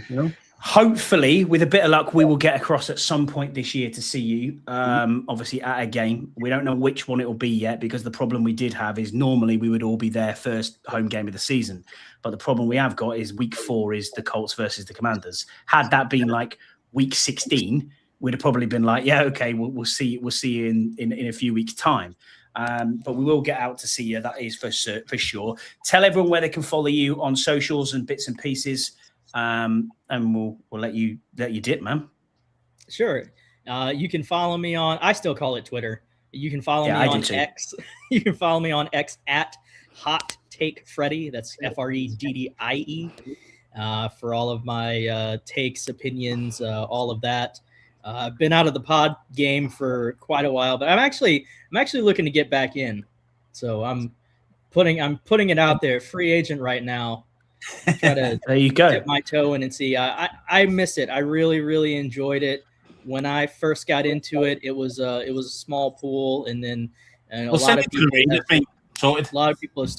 you. Hopefully, with a bit of luck, we will get across at some point this year to see you. Obviously, at a game. We don't know which one it will be yet because the problem we did have is normally we would all be there first home game of the season. But the problem we have got is week 4 is the Colts versus the Commanders. Had that been like week 16, we'd have probably been like, yeah, okay, we'll see you in a few weeks' time. But we will get out to see you. That is for sure. Tell everyone where they can follow you on socials and bits and pieces, and we'll let you dip, man. Sure. You can follow me on. I still call it Twitter. You can follow me on X. You can follow me on X at Hot Take Freddy. That's FREDDIE. For all of my takes, opinions, all of that. I've been out of the pod game for quite a while, but I'm actually looking to get back in. So I'm putting it out there. Free agent right now. Try to there you go. Dip my toe in and see. I miss it. I really, really enjoyed it. When I first got into it, it was a small pool, and then a lot of people have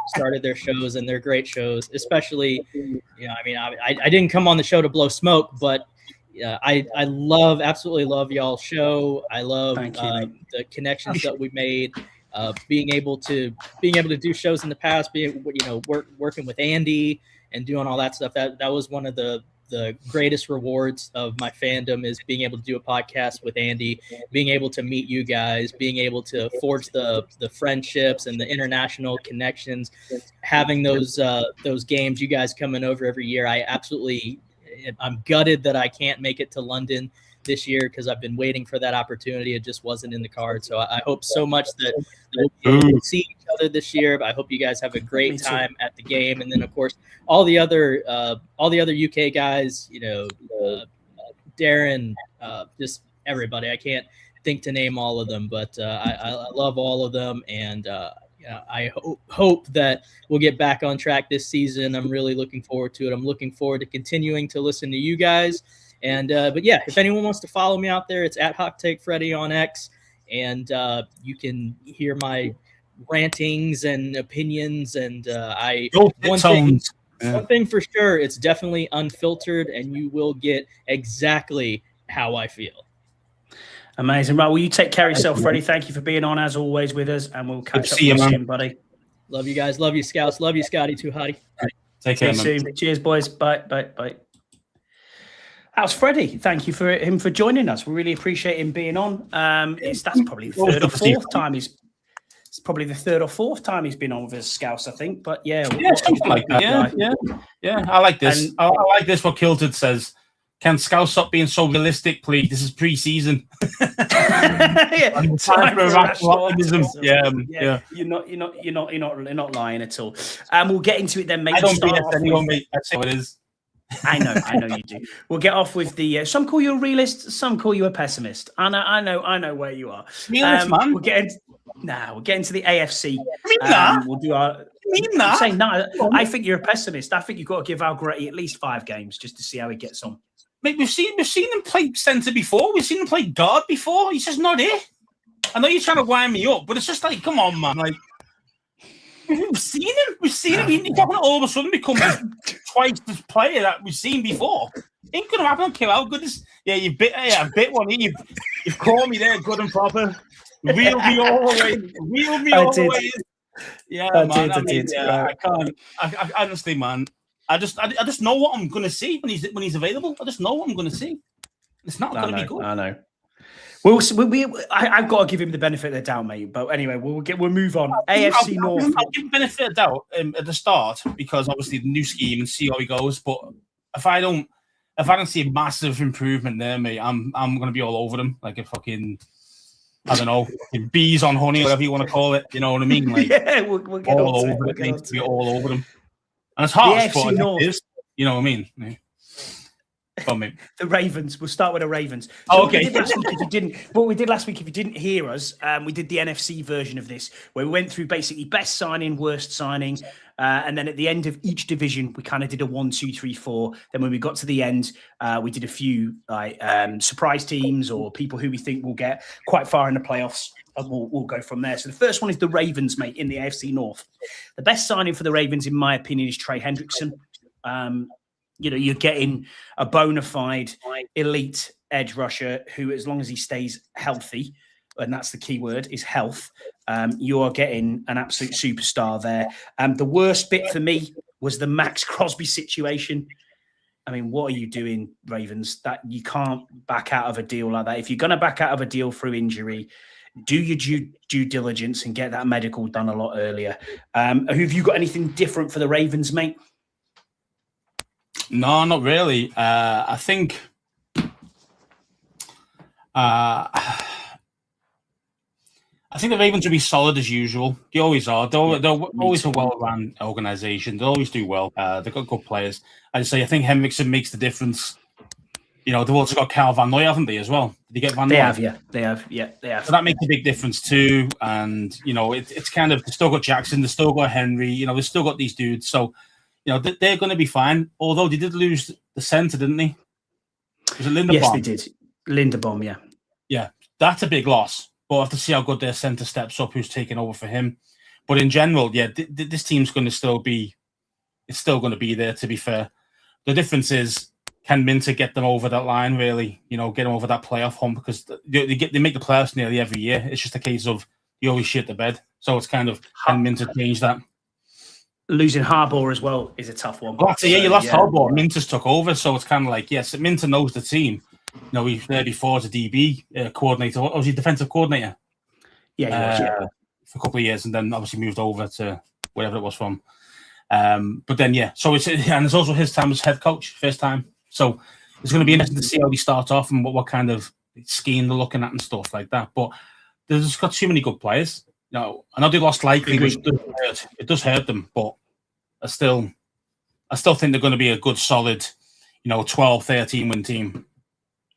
started their shows, and they're great shows. Especially, I didn't come on the show to blow smoke, but I absolutely love y'all's show. I love the connections that we made. Being able to do shows in the past, working with Andy and doing all that stuff. That was one of the greatest rewards of my fandom, is being able to do a podcast with Andy, being able to meet you guys, being able to forge the friendships and the international connections, having those games, you guys coming over every year. I'm gutted that I can't make it to London this year because I've been waiting for that opportunity. It just wasn't in the card. So I hope so much that we'll see each other this year. But I hope you guys have a great time at the game. And then, of course, all the other UK guys, Darren, just everybody. I can't think to name all of them, but I love all of them. And I hope that we'll get back on track this season. I'm really looking forward to it. I'm looking forward to continuing to listen to you guys. And but yeah, if anyone wants to follow me out there, it's at Hot Take Freddy on X, and you can hear my rantings and opinions. And one thing for sure, it's definitely unfiltered, and you will get exactly how I feel. Amazing. Right, well, you take care of yourself, Freddie. Thank you for being on as always with us, and we'll catch up with you soon, buddy. Love you guys. Love you, Scouts. Love you, Scotty, too, Hottie. Take care, man. Soon. Cheers, boys. Bye. That was Freddie. Thank you for him for joining us. We really appreciate him being on. That's probably the third or fourth time he's been on with us, Scouts, I think. But yeah, something like that. Yeah. I like this. I like this. What Kilted says. Can Scouts stop being so realistic, please? This is pre-season. You're not lying at all. We'll get into it then, mate. I don't BS anyone, mate. That's how it is. I know you do. We'll get off with the. Some call you a realist, some call you a pessimist. I know where you are. Realist, man. We'll get into the AFC. We'll do our. I'm saying no. I think you're a pessimist. I think you've got to give Algretti at least 5 games just to see how he gets on. Mate, we've seen him play centre before. We've seen him play guard before. He's just not it. I know you're trying to wind me up, but it's just like, come on, man. Like, we've seen him. He's not going to all of a sudden become twice this player that we've seen before. Ain't going to happen. Okay, how good is? Yeah, you've bit one. You've called me there, good and proper. Wheel me all the way. Yeah, I did. I can't. I honestly, man. I just know what I'm going to see when he's available. I just know what I'm going to see. It's not going to be good. I know. Well, I've got to give him the benefit of the doubt, mate. But anyway, we'll move on. AFC North. I'll give him the benefit of the doubt at the start because obviously the new scheme and see how he goes. But if I don't see a massive improvement there, mate, I'm going to be all over them like a fucking, I don't know, bees on honey, whatever you want to call it. You know what I mean? Like, yeah, we'll get all over it. We'll be all over them. And it's harsh, but it is, you know what I mean? Yeah. The Ravens. We'll start with the Ravens. So okay. What we did last week, if you didn't hear us, we did the NFC version of this, where we went through basically best signing, worst signing, and then at the end of each division, we kind of did a 1, 2, 3, 4. Then when we got to the end, we did a few surprise teams or people who we think will get quite far in the playoffs. And we'll go from there. So the first one is the Ravens, mate, in the AFC North. The best signing for the Ravens, in my opinion, is Trey Hendrickson. You're getting a bona fide elite edge rusher who, as long as he stays healthy, and that's the key word, is health, you are getting an absolute superstar there. The worst bit for me was the Max Crosby situation. I mean, what are you doing, Ravens? That you can't back out of a deal like that. If you're going to back out of a deal through injury, do your due diligence and get that medical done a lot earlier. Have you got anything different for the Ravens, mate? No, not really. I think the Ravens will be solid as usual. They always are. They're always a well-run organization. They always do well. They've got good players. I think Hendrickson makes the difference. You know, they've also got Kyle Van Noy, haven't they, as well? Did you get Van Noy? They have. So that makes a big difference too. And, you know, it's kind of, they've still got Jackson, they've still got Henry, you know, they've still got these dudes. So, you know, they're going to be fine. Although they did lose the centre, didn't they? Was it Linderbaum? Yes, they did. Linderbaum, yeah. Yeah, that's a big loss. But we'll have to see how good their centre steps up, who's taking over for him. But in general, yeah, this team's going to still be, it's still going to be there, to be fair. The difference is, can Minter get them over that line, really? You know, get them over that playoff hump, because they make the playoffs nearly every year. It's just a case of you always shit the bed. So it's kind of, can Minter change that? Losing Harbaugh as well is a tough one. Well, you lost Harbaugh. Minter's took over, so it's kind of like, yes, Minter knows the team. You know, he was there before as a DB coordinator. What was he, defensive coordinator? Yeah, he was, for a couple of years, and then obviously moved over to wherever it was from. But then, yeah, so it's also his time as head coach, first time. So it's going to be interesting to see how they start off and what kind of scheme they're looking at and stuff like that. But they've just got too many good players. You know, I know they lost Likely, which does hurt them, but I still think they're going to be a good, solid, 12, 13 win team.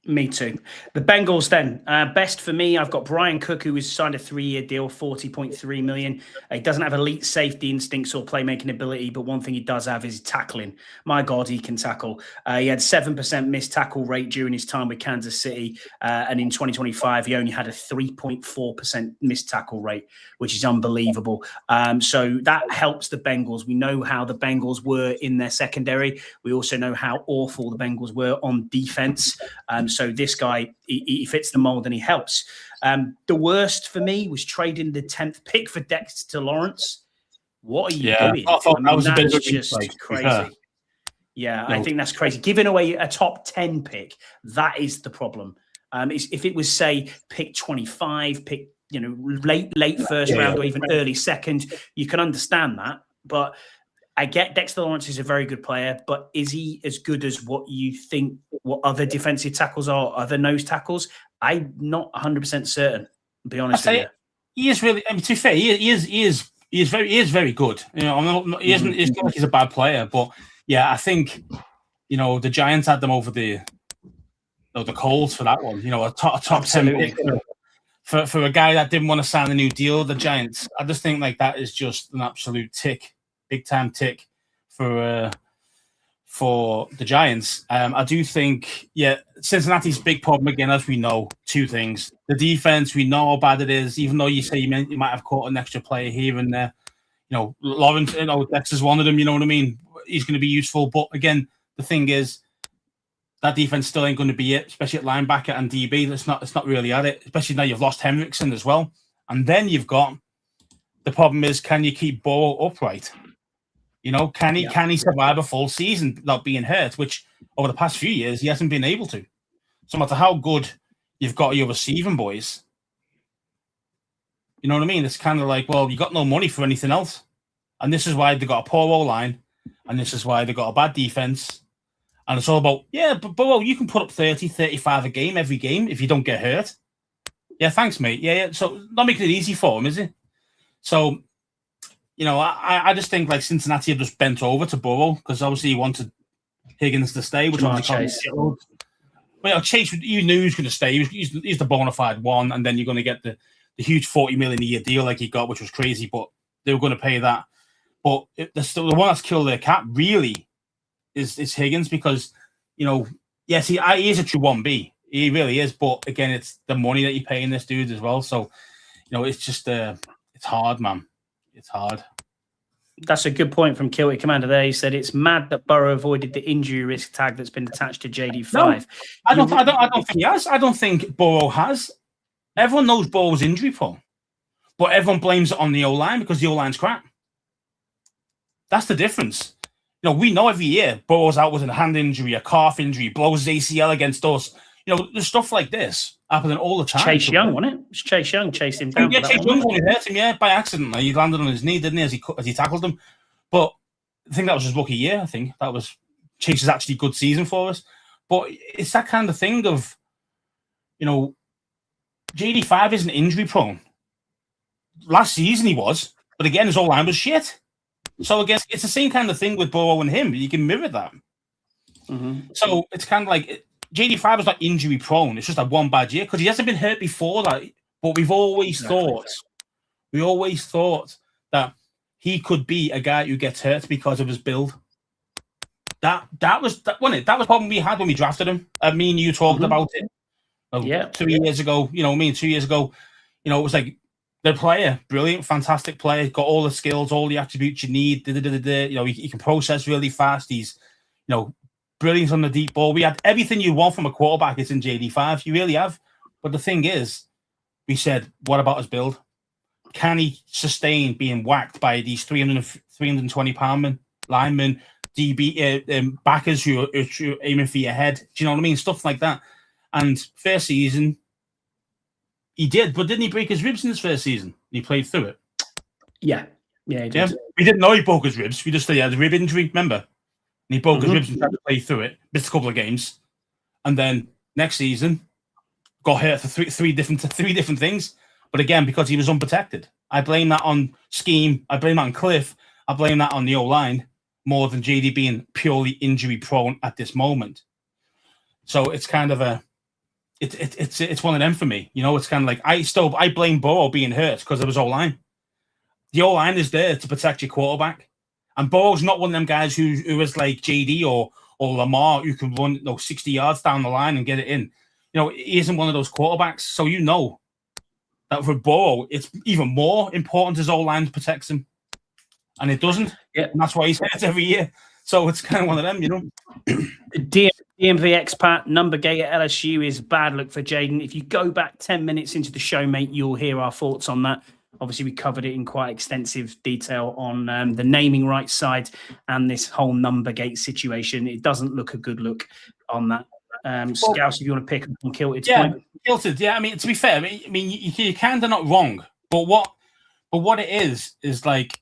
Me too. The Bengals then. Best for me, I've got Brian Cook, who has signed a 3-year deal, $40.3 million. He doesn't have elite safety instincts or playmaking ability, but one thing he does have is tackling. My God, he can tackle. He had 7% missed tackle rate during his time with Kansas City. And in 2025, he only had a 3.4% missed tackle rate, which is unbelievable. So that helps the Bengals. We know how the Bengals were in their secondary. We also know how awful the Bengals were on defense. So this guy, he fits the mold and he helps. The worst for me was trading the 10th pick for Dexter Lawrence. What are you doing? That was a bit just crazy. Yeah, I think that's crazy. Giving away a top 10 pick, that is the problem. If it was, say, pick 25, pick late first round or even early second, you can understand that. But I get Dexter Lawrence is a very good player, but is he as good as what you think, what other defensive tackles are, other nose tackles? I'm not 100% certain, to be honest with you. He is really, to be fair, he is very good. He isn't, it's not like he's a bad player, but yeah, I think, the Giants had them over the Colts for that one, a top 10 pick. For a guy that didn't want to sign a new deal, the Giants, I just think like that is just an absolute tick. Big time tick for for the Giants. I do think, Cincinnati's big problem again, as we know, two things. The defense, we know how bad it is, even though you say you might have caught an extra player here and there. Lawrence, Dexter's one of them, you know what I mean? He's going to be useful. But again, the thing is, that defense still ain't going to be it, especially at linebacker and DB. It's not really at it, especially now you've lost Hendrickson as well. And then you've got the problem is, can you keep Burrow upright? Can he survive a full season without being hurt? Which over the past few years he hasn't been able to. So no matter how good you've got your receiving boys, you know what I mean? It's kind of like, well, you got no money for anything else, and this is why they got a poor O-line, and this is why they got a bad defense, and it's all about but Burrow, you can put up 30, 35 a game every game if you don't get hurt. Yeah, thanks, mate. Yeah. So not making it easy for him, is it? So. I just think like Cincinnati have just bent over to Burrow because obviously he wanted Higgins to stay, which was Chase. Well, Chase, you knew he was going to stay. He's the bona fide one, and then you're going to get the huge $40 million a year deal like he got, which was crazy, but they were going to pay that. But the one that's killed their cap really is Higgins because yes, he is a true 1B. He really is, but again, it's the money that you're paying this dude as well. So it's just it's hard, man. It's hard. That's a good point from Kilty Commander there. He said it's mad that Burrow avoided the injury risk tag that's been attached to JD5. No, I don't think he has. I don't think Burrow has. Everyone knows Burrow's injury prone, but everyone blames it on the O-line because the O-line's crap. That's the difference. We know every year Burrow's out with a hand injury, a calf injury, blows his ACL against us. There's stuff like this happening all the time. Chase Young, wasn't it? It was Chase Young chased him down. Yeah, Chase Young hurt him, by accident. He landed on his knee, didn't he, as he tackled him? But I think that was his rookie year. I think that was Chase's actually good season for us. But it's that kind of thing of, JD5 isn't injury prone. Last season he was, but again, his O-line was shit. So I guess it's the same kind of thing with Burrow and him. You can mirror that. Mm-hmm. So it's kind of like JD5 is not injury prone. It's just that one bad year because he hasn't been hurt before that. But we've always thought that he could be a guy who gets hurt because of his build. That was the problem we had when we drafted him. Me and you talked about it. 2 years ago. 2 years ago. It was like the player, brilliant, fantastic player, got all the skills, all the attributes you need. He can process really fast. He's, brilliant on the deep ball. We had everything you want from a quarterback. It's in JD5. You really have. But the thing is, we said, what about his build? Can he sustain being whacked by these 320-pound linemen, DB backers who are aiming for your head? Do you know what I mean? Stuff like that. And first season, he did. But didn't he break his ribs in his first season? He played through it. Yeah, he did. Yeah? We didn't know he broke his ribs. We just said he had a rib injury, remember? And he broke his ribs and tried to play through it. Missed a couple of games. And then next season, got hurt for three different things. But again, because he was unprotected. I blame that on scheme. I blame that on Cliff. I blame that on the O-line more than JD being purely injury prone at this moment. So it's kind of it's one of them for me. It's kind of like I blame Burrow being hurt because of his O-line. The O-line is there to protect your quarterback. And Burrow's not one of them guys who is like JD or Lamar who can run 60 yards down the line and get it in. He isn't one of those quarterbacks. So that for Burrow, it's even more important his O-line protects him. And it doesn't. Yeah. And that's why he's hurt every year. So it's kind of one of them, DMV expat, number gate at LSU is bad look for Jaden. If you go back 10 minutes into the show, mate, you'll hear our thoughts on that. Obviously, we covered it in quite extensive detail on the naming rights side and this whole number gate situation. It doesn't look a good look on that. Scouse, if you want to pick up on Kilted's point. Kilted, yeah. I mean, to be fair, you're kind of not wrong. But what it is like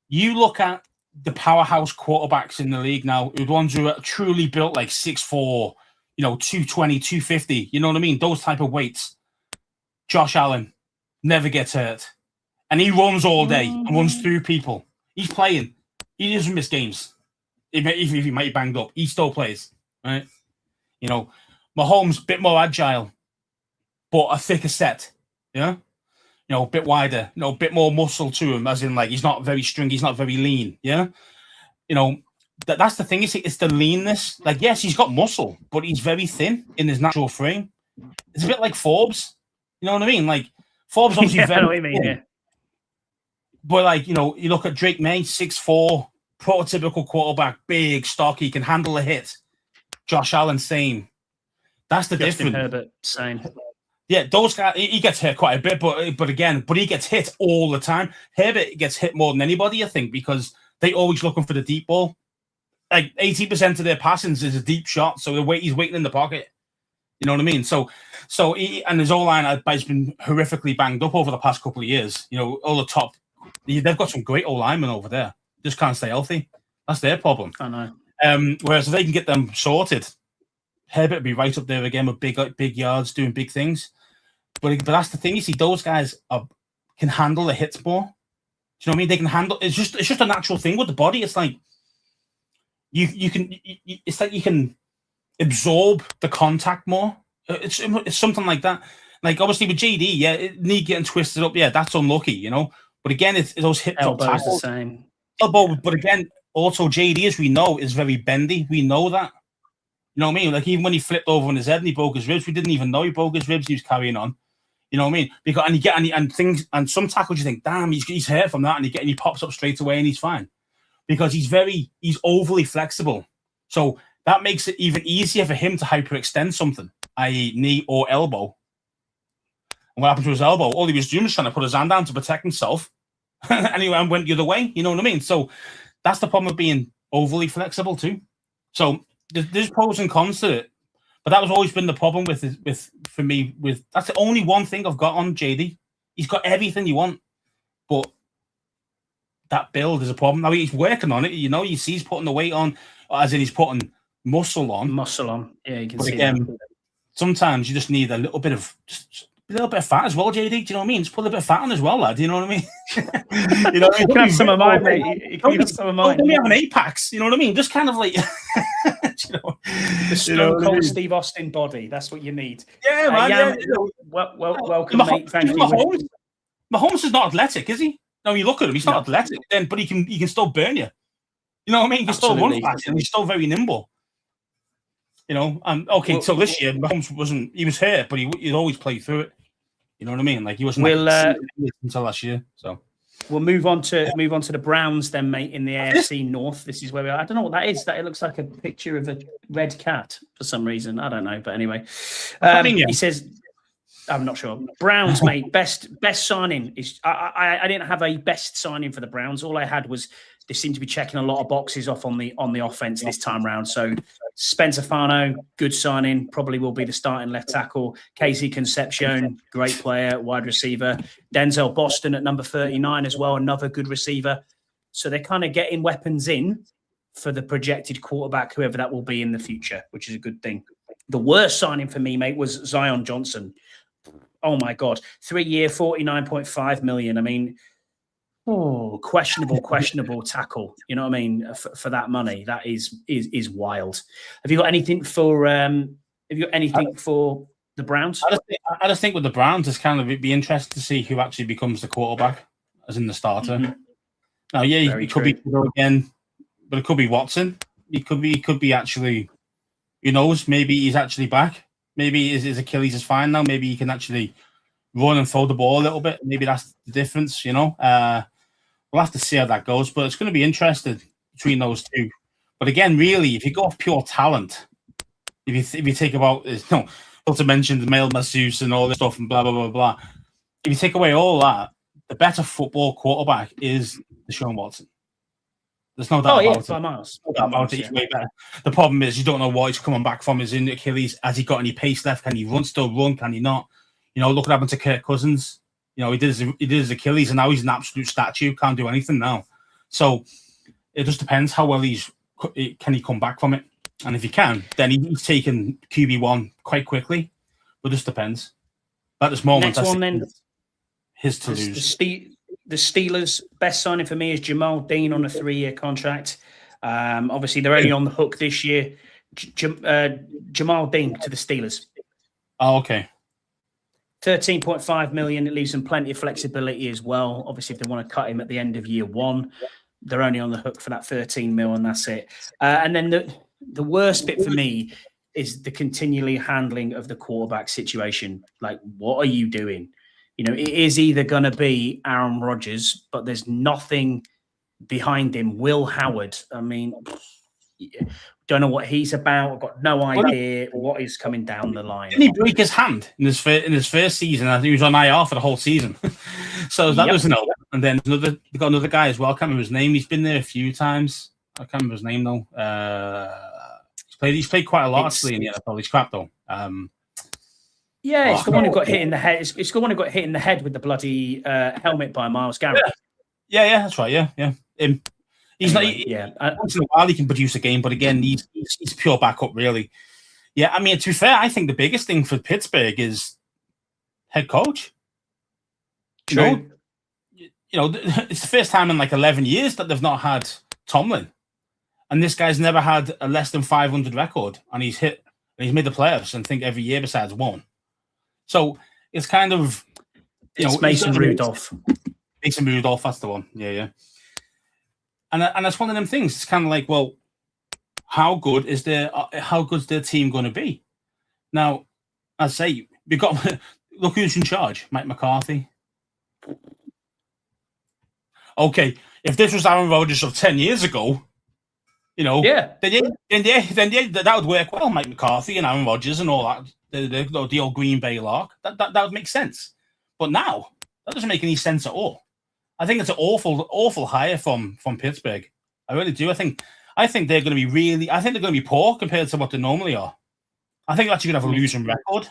you look at the powerhouse quarterbacks in the league now, the ones who are truly built like 6'4", 220, 250, you know what I mean? Those type of weights. Josh Allen never gets hurt. And he runs all day and runs through people. He's playing. He doesn't miss games. Even if he might be banged up, he still plays. Right? Mahomes, a bit more agile, but a thicker set. Yeah? A bit wider, a bit more muscle to him, as in like he's not very stringy, he's not very lean. Yeah? that's the thing. It's the leanness. Like, yes, he's got muscle, but he's very thin in his natural frame. It's a bit like Forbes. You know what I mean? Like, Forbes obviously I know very what you mean, thin. yeah. But, like, you know, you look at Drake May, 6'4", prototypical quarterback, big, stocky, can handle a hit. Josh Allen, same. That's the Justin difference. Herbert, same. Yeah, those guys, he gets hit quite a bit, but he gets hit all the time. Herbert gets hit more than anybody, I think, because they always looking for the deep ball. Like 80% of their passings is a deep shot, so he's waiting in the pocket. You know what I mean? So and his O-line has been horrifically banged up over the past couple of years. You know, all the top, they've got some great O-linemen over there, just can't stay healthy. That's their problem. I know. Whereas if they can get them sorted, Herbert would be right up there again with big yards, doing big things. But that's the thing. You see, those guys can handle the hits more. Do you know what I mean? They can handle. It's just a natural thing with the body. It's like it's like you can absorb the contact more. It's something like that. Like obviously with JD, yeah, knee getting twisted up, yeah, that's unlucky, you know. But again, it's those hip drop Elbow's tackles. the same. Elbow, but again, also JD, as we know, is very bendy. We know that. You know what I mean? Like even when he flipped over on his head and he broke his ribs, we didn't even know he broke his ribs. He was carrying on. You know what I mean? Because and some tackles you think, damn, he's hurt from that, and he pops up straight away and he's fine because he's overly flexible. So that makes it even easier for him to hyperextend something, i.e., knee or elbow. And what happened to his elbow? All he was doing was trying to put his hand down to protect himself, and he went the other way. You know what I mean? So that's the problem of being overly flexible too. So there's pros and cons to it. But that was always been the problem with that's the only one thing I've got on JD. He's got everything you want, but that build is a problem. Now he's working on it. You know, you see he's putting the weight on, as in he's putting muscle on. Yeah, you can but see again, that. sometimes you just need a little bit of fat as well, JD. Do you know what I mean? Just put a little bit of fat on as well, lad. You know what I mean? You know, you can have some of mine, mate. You can have some of mine. Don't be having 8-packs. You know what I mean? Just kind of like. The Stone Cold Steve Austin body. That's what you need. Yeah, man. Jan, welcome, mate. Thank you. Mahomes is not athletic, is he? No, you look at him. He's not athletic, but he can still burn you. You know what I mean? He can still run fast, and he's still very nimble. You know, so this year Mahomes wasn't. He was hurt, but he'd always play through it. You know what I mean? Like he wasn't until last year. So. We'll move on to the Browns then, mate, in the AFC North. This is where we are. I don't know what that is. That it looks like a picture of a red cat for some reason. I don't know, but anyway, he says, "I'm not sure." Browns, mate, best signing is. I didn't have a best signing for the Browns. All I had was they seem to be checking a lot of boxes off on the offense this time round. So Spencer Fano, good signing, probably will be the starting left tackle. Casey Concepcion, great player, wide receiver. Denzel Boston at number 39 as well, another good receiver. So they're kind of getting weapons in for the projected quarterback, whoever that will be in the future, which is a good thing. The worst signing for me, mate, was Zion Johnson. Oh my God, 3-year, $49.5 million. I mean, questionable tackle. You know what I mean? For that money, that is wild. Have you got anything for? Have you got anything for the Browns? I just think with the Browns, it's kind of it'd be interesting to see who actually becomes the quarterback, as in the starter. Mm-hmm. Now, yeah, it could be again, but it could be Watson. It could be actually. Who knows? Maybe he's actually back. Maybe his Achilles is fine now. Maybe he can actually run and throw the ball a little bit. Maybe that's the difference. You know. We'll have to see how that goes, but it's going to be interesting between those two. But again, really, if you go off pure talent, if you think about, not to mention the male masseuse and all this stuff and blah, blah, blah, blah. If you take away all that, the better football quarterback is Deshaun Watson. There's no doubt about it. By miles. No doubt about it. He's way better. The problem is you don't know what he's coming back from. His Achilles. Has he got any pace left? Can he still run? Can he not? You know, look what happened to Kirk Cousins. You know, he did his Achilles, and now he's an absolute statue. Can't do anything now. So it just depends how well can he come back from it. And if he can, then he's taken QB1 quite quickly. But it just depends. At this moment, next one then, his to lose. The Steelers' best signing for me is Jamal Dean on a 3-year contract. Obviously, they're only on the hook this year. Jamal Dean to the Steelers. Oh, okay. $13.5 million. It leaves them plenty of flexibility as well. Obviously, if they want to cut him at the end of year 1. they're only on the hook for that 13 mil, and that's it. And then the worst bit for me is the continually handling of the quarterback situation. Like, what are you doing? You know, it is either going to be Aaron Rodgers, but there's nothing behind him. Will Howard, I mean, don't know what he's about. I've got no idea what is coming down the line. Didn't he break his hand in his first season? I think he was on IR for the whole season. So that was no. And then they got another guy as well. I can't remember his name. He's been there a few times. I can't remember his name though. He's played quite a lot actually in the NFL. He's crap though. It's the one who got hit in the head. It's the one who got hit in the head with the bloody helmet by Myles Garrett. Yeah, that's right. Yeah. He's anyway, not. Once in a while, he can produce a game, but again, he's pure backup, really. Yeah, I mean, to be fair, I think the biggest thing for Pittsburgh is head coach. True. You know, it's the first time in like 11 years that they've not had Tomlin, and this guy's never had a less than 500 record, and he's made the playoffs, and I think every year besides one. So it's kind of, it's Mason Rudolph. Mason Rudolph, that's the one. Yeah. And that's one of them things. It's kind of like, well, how good's their team going to be? Now, I say we got look who's in charge, Mike McCarthy. Okay, if this was Aaron Rodgers of 10 years ago, you know, then that would work well. Mike McCarthy and Aaron Rodgers and all that, the old Green Bay lark, that would make sense. But now that doesn't make any sense at all. I think it's an awful hire from Pittsburgh. I really do. I think they're going to be they're going to be poor compared to what they normally are. I think they're actually going to have a losing record.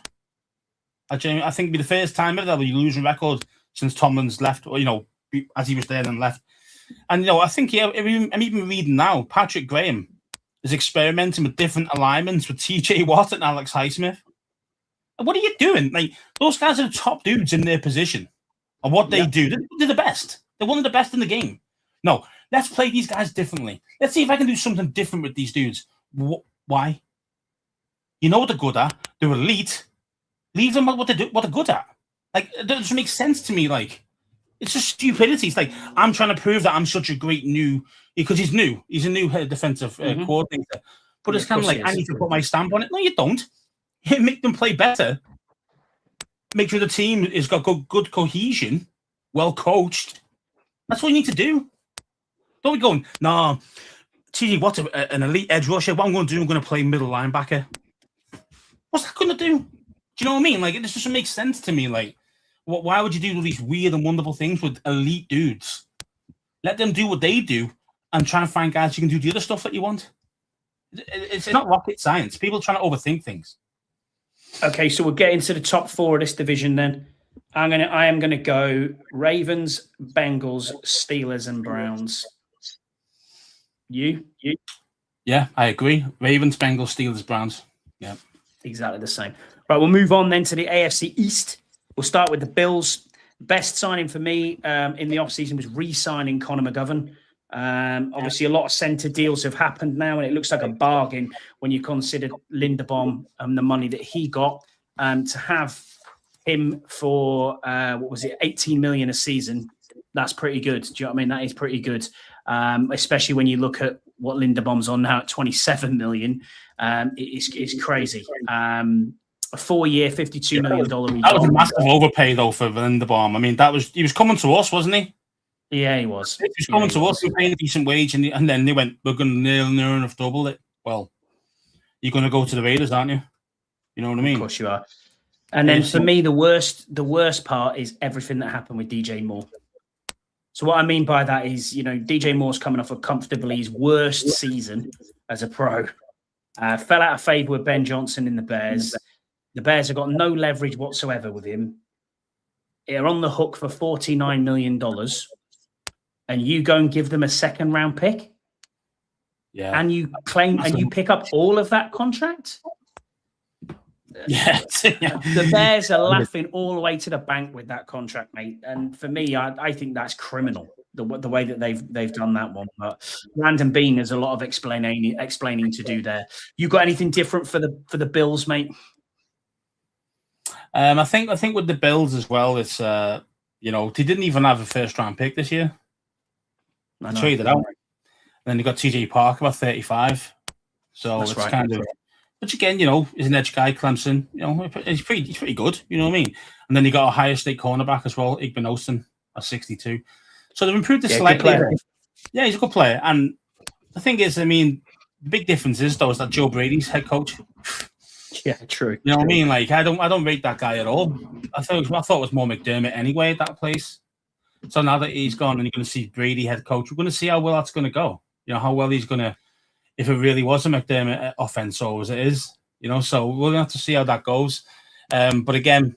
I think it'll be the first time they'll be losing record since Tomlin's left, or, you know, as he was there and left. And, you know, I think, I'm even reading now, Patrick Graham is experimenting with different alignments with TJ Watt and Alex Highsmith. What are you doing? Like, those guys are the top dudes in their position. And what they do, they're the best. They're one of the best in the game. No, let's play these guys differently. Let's see if I can do something different with these dudes. Why? You know what they're good at. They're elite. Leave them at what they're good at. Like, it doesn't make sense to me. Like, it's just stupidity. It's like, I'm trying to prove that I'm such a great because he's new. He's a new head defensive coordinator. But it's kind of like, I need to put my stamp on it. No, you don't. You make them play better. Make sure the team has got good cohesion, well coached. That's what you need to do. Don't be going, nah, TJ Watt's an elite edge rusher. What I'm going to do, I'm going to play middle linebacker. What's that going to do? Do you know what I mean? Like, it just doesn't make sense to me. Like, why would you do all these weird and wonderful things with elite dudes? Let them do what they do and try and find guys who can do the other stuff that you want. It's not rocket science. People are trying to overthink things. Okay, so we'll get into the top four of this division then. I am gonna go Ravens, Bengals, Steelers, and Browns. You? Yeah, I agree. Ravens, Bengals, Steelers, Browns. Yeah. Exactly the same. Right, we'll move on then to the AFC East. We'll start with the Bills. Best signing for me in the offseason was re-signing Connor McGovern. Obviously, a lot of centre deals have happened now, and it looks like a bargain when you consider Linderbaum and the money that he got. To have him for, 18 million a season, that's pretty good. Do you know what I mean? That is pretty good, especially when you look at what Linderbaum's on now at 27 million. It's crazy. A 4-year, $52 million. That was a massive overpay, though, for Linderbaum. I mean, he was coming to us, wasn't he? Yeah, he was. He was coming to us, we were paying a decent wage, and then they went, we're going to near enough double it. Well, you're going to go to the Raiders, aren't you? You know what I mean? Of course you are. And then for me, the worst part is everything that happened with DJ Moore. So what I mean by that is, DJ Moore's coming off a comfortably his worst season as a pro. Fell out of favour with Ben Johnson in the Bears. The Bears have got no leverage whatsoever with him. They're on the hook for $49 million. And you go and give them a second-round pick? Yeah. And you pick up all of that contract? Yeah. The Bears are laughing all the way to the bank with that contract, mate. And for me, I think that's criminal, the way that they've done that one. But Brandon Bean has a lot of explaining to do there. You got anything different for the Bills, mate? I think with the Bills as well, it's they didn't even have a first round pick this year. Traded out. And then you got TJ Parker about 35. So That's it's right. kind of, which again, he's an edge guy, Clemson. He's pretty good. You know what I mean? And then you got Ohio State cornerback as well, Igbenogson at 62. So they've improved it slightly. Yeah, he's a good player. And the thing is, I mean, the big difference is though is that Joe Brady's head coach. Yeah, true. You know what I mean? Like I don't rate that guy at all. I thought it was more McDermott anyway at that place. So now that he's gone and you're going to see Brady head coach, we're going to see how well that's going to go. How well he's going to, if it really was a McDermott offense or as it is. So we're going to have to see how that goes. But again,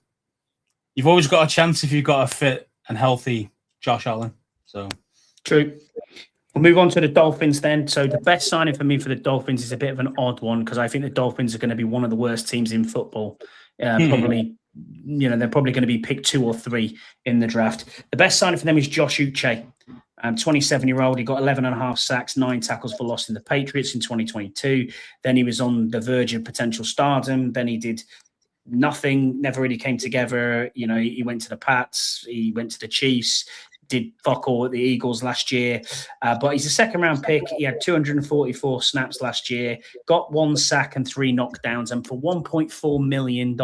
you've always got a chance if you've got a fit and healthy Josh Allen. So true. We'll move on to the Dolphins then. So the best signing for me for the Dolphins is a bit of an odd one because I think the Dolphins are going to be one of the worst teams in football. Probably, they're probably going to be picked 2 or 3 in the draft. The best signing for them is Josh Uche. 27-year-old. He got 11.5 sacks, 9 tackles for loss in the Patriots in 2022. Then he was on the verge of potential stardom. Then he did nothing, never really came together. He went to the Pats. He went to the Chiefs. Did fuck all at the Eagles last year. But he's a second-round pick. He had 244 snaps last year, got 1 sack and 3 knockdowns. And for $1.4 million,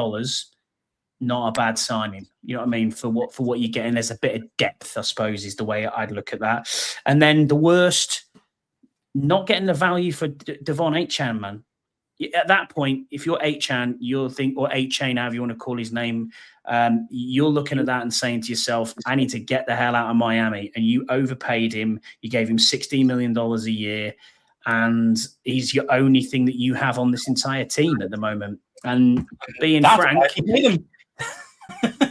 not a bad signing. You know what I mean? For what you're getting, there's a bit of depth, I suppose, is the way I'd look at that. And then the worst, not getting the value for Devon Achane, man. At that point, if you're Achane, you'll think, or Achane, however you want to call his name, you're looking at that and saying to yourself, I need to get the hell out of Miami. And you overpaid him. You gave him $16 million a year. And he's your only thing that you have on this entire team at the moment. And being frank,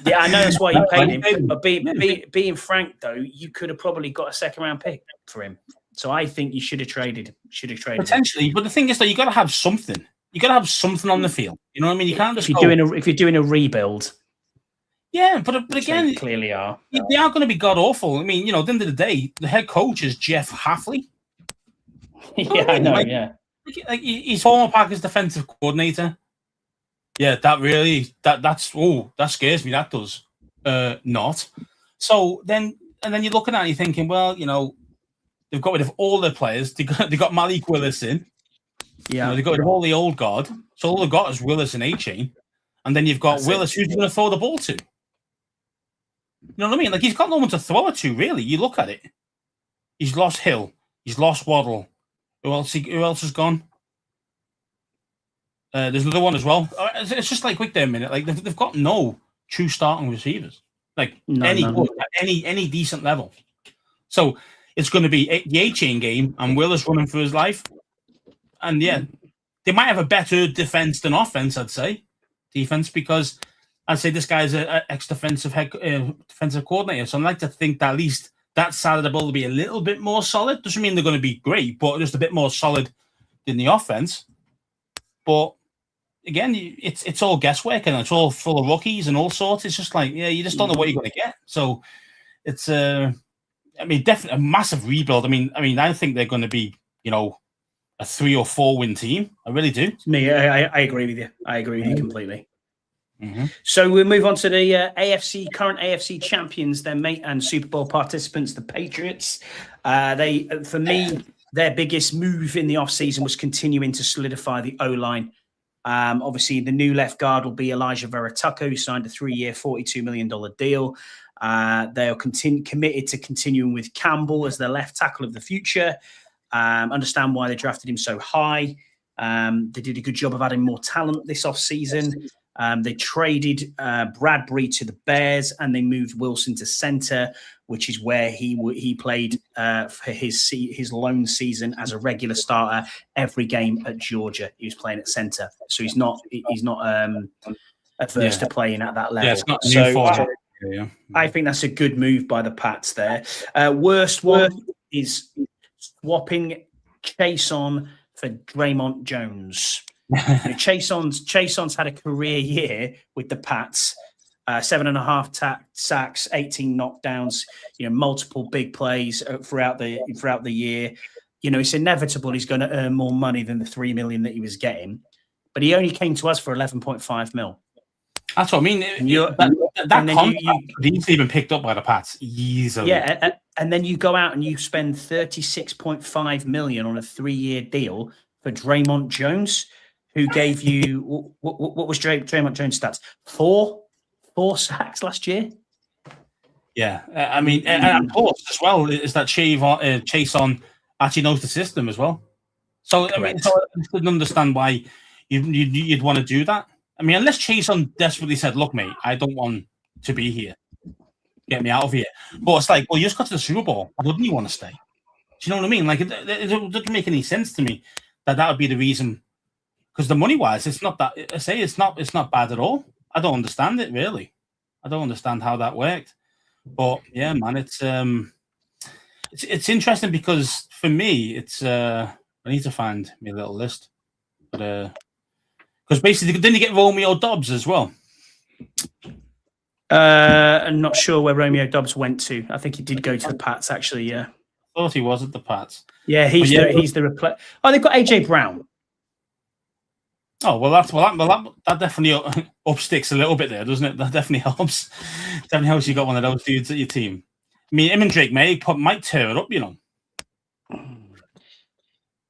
yeah, I know that's why you paid him. But being frank, though, you could have probably got a second-round pick for him. So I think you should have traded. Potentially, but the thing is that you got to have something. You got to have something on the field. You know what I mean? You can't just if you're doing a rebuild. Yeah, but again, they clearly are. They are going to be god awful. I mean, at the end of the day, the head coach is Jeff Hafley. Yeah, I know. Yeah, he's former Packers defensive coordinator. Yeah, that scares me. That does not. So then you're looking at it, you're thinking, well, they've got rid of all their players. They got Malik Willis in. Yeah, they got rid of all the old guard. So all they've got is Willis and Achane, and then you've got Willis, who's going to throw the ball to. You know what I mean? Like he's got no one to throw it to. Really, you look at it. He's lost Hill. He's lost Waddle. Who else has gone? There's another one as well. It's just like wait there a minute. Like they've got no true starting receivers. Like any decent level. So it's going to be the A-chain game and Willis running for his life. And yeah, they might have a better defense than offense. I'd say defense because I'd say this guy's an ex-defensive defensive coordinator. So I'd like to think that at least that side of the ball will be a little bit more solid. Doesn't mean they're going to be great, but just a bit more solid than the offense. But again, it's all guesswork and it's all full of rookies and all sorts. It's just like, you just don't know what you're going to get. So it's, definitely a massive rebuild. I mean, I think they're going to be, a 3 or 4 win team. I really do. Me, I agree with you. I agree with you completely. Mm-hmm. So we'll move on to the current AFC champions, their mate and Super Bowl participants, the Patriots. For me, their biggest move in the offseason was continuing to solidify the O-line. Obviously, the new left guard will be Elijah Veritucco, who signed a 3-year, $42 million deal. They are committed to continuing with Campbell as their left tackle of the future. Understand why they drafted him so high. They did a good job of adding more talent this offseason. They traded Bradbury to the Bears and they moved Wilson to center, which is where he played for his lone season as a regular starter every game at Georgia. He was playing at center, so he's not averse to playing at that level. Yeah, it's not new I think that's a good move by the Pats there. Worst one is swapping Chason for Draymond Jones. Chason's had a career year with the Pats, 7.5 sacks, 18 knockdowns, multiple big plays throughout the year. It's inevitable he's going to earn more money than the $3 million that he was getting, but he only came to us for 11.5 mil. That's what I mean. That contract could easily been picked up by the Pats easily. Yeah, and then you go out and you spend 36.5 million on a 3-year deal for Draymond Jones, who gave you what was Draymond Jones' stats? Four sacks last year. Yeah, I mean, and of course as well is that Chase on actually knows the system as well. So I mean, I couldn't understand why you'd want to do that. I mean, unless Chase on desperately said, "Look, mate, I don't want to be here. Get me out of here." But it's like, well, you just got to the Super Bowl. Wouldn't you want to stay? Do you know what I mean? Like, it doesn't make any sense to me that would be the reason. Because the money wise, it's not that. I say it's not bad at all. I don't understand it really. I don't understand how that worked. But yeah, man, it's interesting because for me, it's I need to find my little list, but because basically didn't you get Romeo Dobbs as well? I'm not sure where Romeo Dobbs went to. I think he did go to the Pats actually. Yeah, I thought he was at the Pats. Yeah, he's the replay. Oh, they've got AJ Brown. Oh well, that definitely upsticks a little bit there, doesn't it? That definitely helps. Definitely helps you got one of those dudes at your team. I mean, him and Drake might tear it up, you know.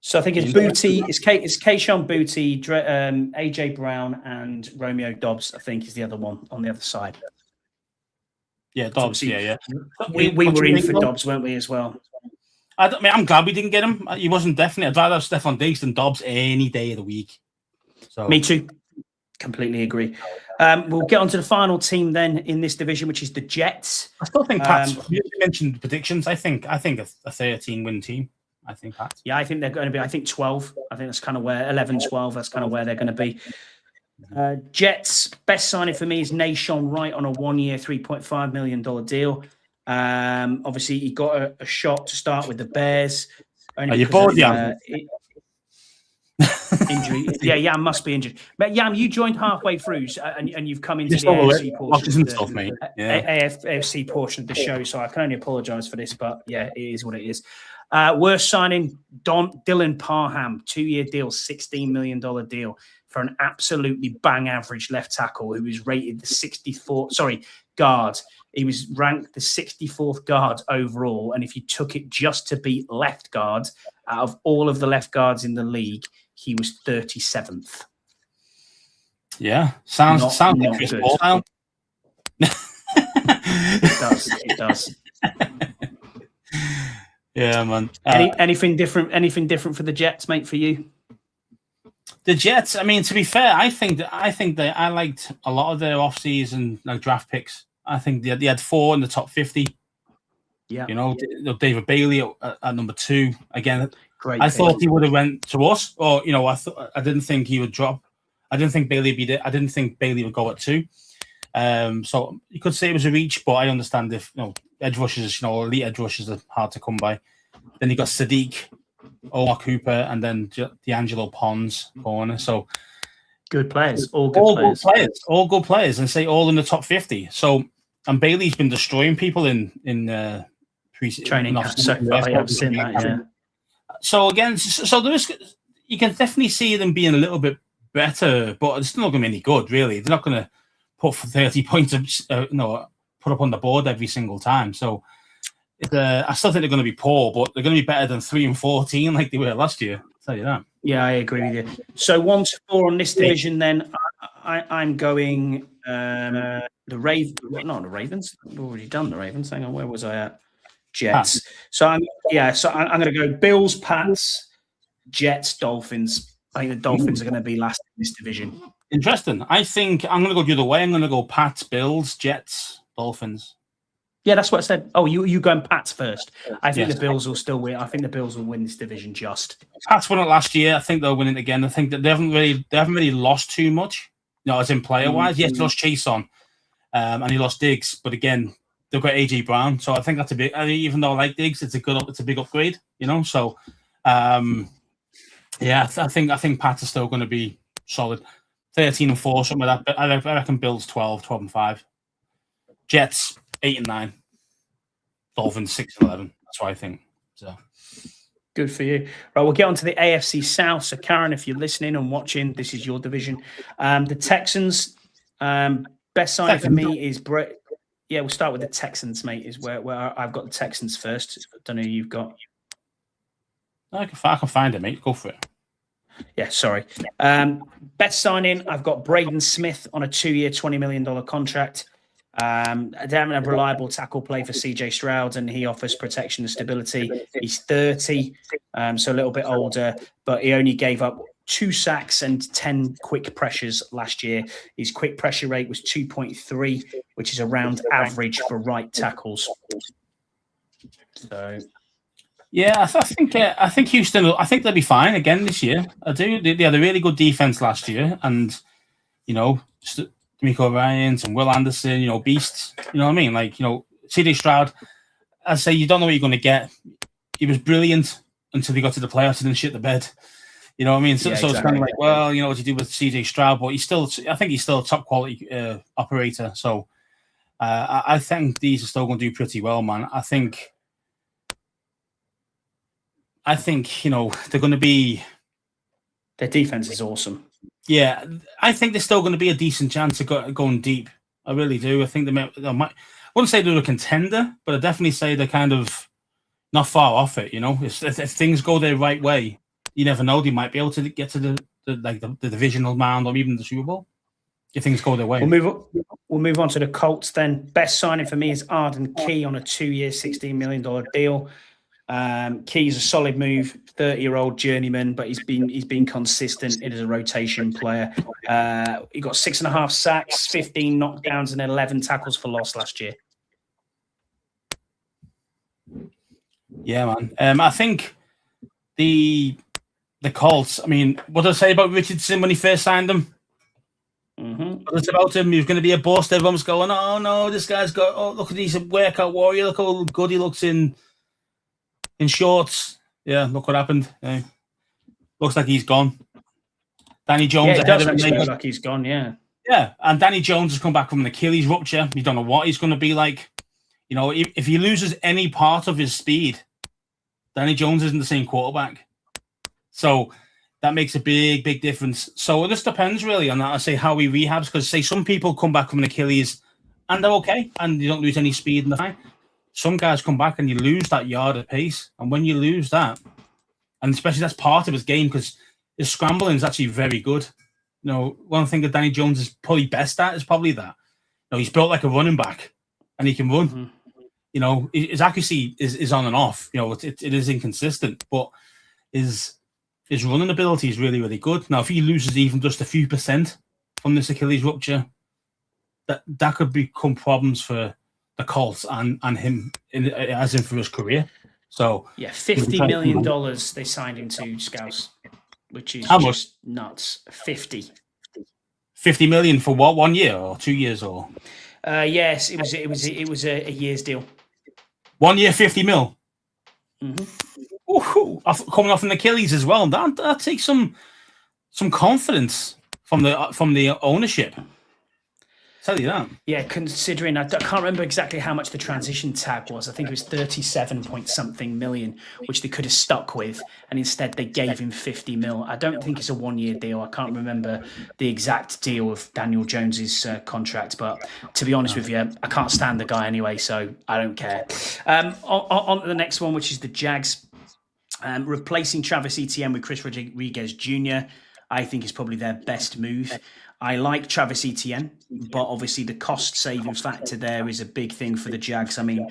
So I think it's Booty, it's Keyshawn Booty, AJ Brown, and Romeo Dobbs. I think is the other one on the other side. Yeah, Dobbs. Yeah. We were in for Dobbs, weren't we, as well? I'm glad we didn't get him. He wasn't definitely. I'd rather have Stephon Diggs than Dobbs any day of the week. So. Me too. Completely agree. We'll get on to the final team then in this division, which is the Jets. I still think Pats. You mentioned predictions. I think a 13-win team. I think Pats. Yeah, I think they're going to be. I think 12. I think that's kind of where 11, 12. That's kind of where they're going to be. Jets best signing for me is Nahshon Wright on a 1-year, $3.5 million deal. Obviously, he got a shot to start with the Bears. Are you bored, Yam? Injury. Yeah, Yam must be injured. But Yam, you joined halfway through, and you've come into the AFC portion, AFC portion of the show. So I can only apologise for this, but yeah, it is what it is. Worst signing, Dylan Parham, 2-year deal, $16 million deal for an absolutely bang average left tackle who was rated the 64th. Sorry, guard. He was ranked the 64th guard overall, and if you took it just to beat left guard, out of all of the left guards in the league, he was 37th. Yeah, sounds like Chris Paul. It does. Yeah, man. Anything different for the Jets, mate? For you, the Jets. I mean, to be fair, I think I liked a lot of their off-season draft picks. I think they had 4 in the top 50. Yeah, you know, David Bailey at number 2 again. Great. I thought he would have went to us, or you know, I didn't think he would drop. I didn't think Bailey would be there. I didn't think Bailey would go at 2. So you could say it was a reach, but I understand if edge rushers, elite edge rushers are hard to come by. Then you got Sadiq, Omar Cooper, and then D'Angelo Pons corner. So good players, all good players, and say all in the top 50. So and Bailey's been destroying people in training. I have seen that. Yeah. So again, there is, you can definitely see them being a little bit better, but it's still not going to be any good, really. They're not going to put for 30 points, put up on the board every single time. So I still think they're going to be poor, but they're going to be better than 3-14 like they were last year. I'll tell you that. Yeah, I agree with you. So 1 to 4 on this division, then I'm going the Ravens. Not the Ravens. I've already done the Ravens. Hang on, where was I at? Jets. So I'm going to go Bills, Pats, Jets, Dolphins. I think the Dolphins are going to be last in this division. Interesting. I think I'm going to go the other way. I'm going to go Pats, Bills, Jets, Dolphins. Yeah, that's what I said. Oh, you going Pats first. I think the Bills will still win. I think the Bills will win this division just. Pats won it last year. I think they'll win it again. I think that they haven't really lost too much, as in player-wise. Yes, they lost Chase on, and he lost Diggs. But again, they've got AJ Brown. So I think that's a big, even though I like Diggs, it's a big upgrade, So, I think Pats are still going to be solid. 13-4, something like that. But I reckon Bills 12-5. Jets 8-9. Dolphins 6-11. That's what I think. So good for you. Right, we'll get on to the AFC South. So Karen, if you're listening and watching, this is your division. The Texans, best signing for me is Brett. Yeah, we'll start with the Texans, mate. Is where I've got the Texans first. I don't know who you've got. I can find it, mate. Go for it. Yeah, sorry. Best signing, I've got Braden Smith on a 2-year, $20 million contract. They haven't a reliable tackle play for CJ Stroud, and he offers protection and stability. He's 30, so a little bit older, but he only gave up 2 sacks and 10 quick pressures last year. His quick pressure rate was 2.3, which is around average for right tackles. So... Yeah, I think Houston. I think they'll be fine again this year. I do. They had a really good defense last year, and D'Amico Ryans and Will Anderson, beasts. You know what I mean? Like C.J. Stroud. I say you don't know what you're going to get. He was brilliant until he got to the playoffs and then shit the bed. You know what I mean? So, yeah, so exactly. it's kind of like, well, what do you do with C.J. Stroud? But I think he's still a top quality operator. So I think these are still going to do pretty well, man. I think they're going to be. Their defense is awesome. Yeah, I think there's still going to be a decent chance of going deep. I really do. I think they might. I wouldn't say they're a contender, but I definitely say they're kind of not far off it. If things go their right way, you never know. They might be able to get to the divisional round or even the Super Bowl if things go their way. We'll move on to the Colts then. Best signing for me is Arden Key on a 2-year, $16 million deal. Key's a solid move, 30-year-old journeyman, but he's been consistent as a rotation player. He got 6.5 sacks, 15 knockdowns, and 11 tackles for loss last year. Yeah, man. I think the Colts. I mean, what did I say about Richardson when he first signed him? Mm-hmm. What was about him? He was going to be a bust. Everyone's going, "Oh no, this guy's got. Oh, look at he's a workout warrior. Look how good he looks in shorts." Yeah, look what happened. Looks like he's gone. Danny Jones. Yeah, it does actually look like he's gone, yeah. Yeah, and Danny Jones has come back from an Achilles rupture. You don't know what he's going to be like. If he loses any part of his speed, Danny Jones isn't the same quarterback. So that makes a big, big difference. So it just depends really on that. I say how he rehabs, because say some people come back from an Achilles and they're okay and you don't lose any speed in the fight. Some guys come back and you lose that yard of pace. And when you lose that, and especially that's part of his game, because his scrambling is actually very good. One thing that Danny Jones is probably best at is probably that. He's built like a running back and he can run. Mm-hmm. His accuracy is on and off. It is inconsistent, but his running ability is really, really good. Now, if he loses even just a few percent from this Achilles rupture, that could become problems for the Colts and him as in for his career. So yeah, $50 million they signed him to, Scouse, which is just nuts. 50 million for what, 1 year or 2 years or? Yes, it was a year's deal. 1 year, 50 mil. Mm-hmm. Ooh, coming off an Achilles as well. That takes some confidence from the ownership. Tell you that. Yeah, considering I can't remember exactly how much the transition tag was. I think it was 37 point something million, which they could have stuck with, and instead they gave him 50 mil. I don't think it's a 1 year deal. I can't remember the exact deal of Daniel Jones's contract, but to be honest with you, I can't stand the guy anyway, so I don't care. On to the next one, which is the Jags. Replacing Travis Etienne with Chris Rodriguez Jr., I think is probably their best move. I like Travis Etienne, but obviously the cost saving factor there is a big thing for the Jags. I mean,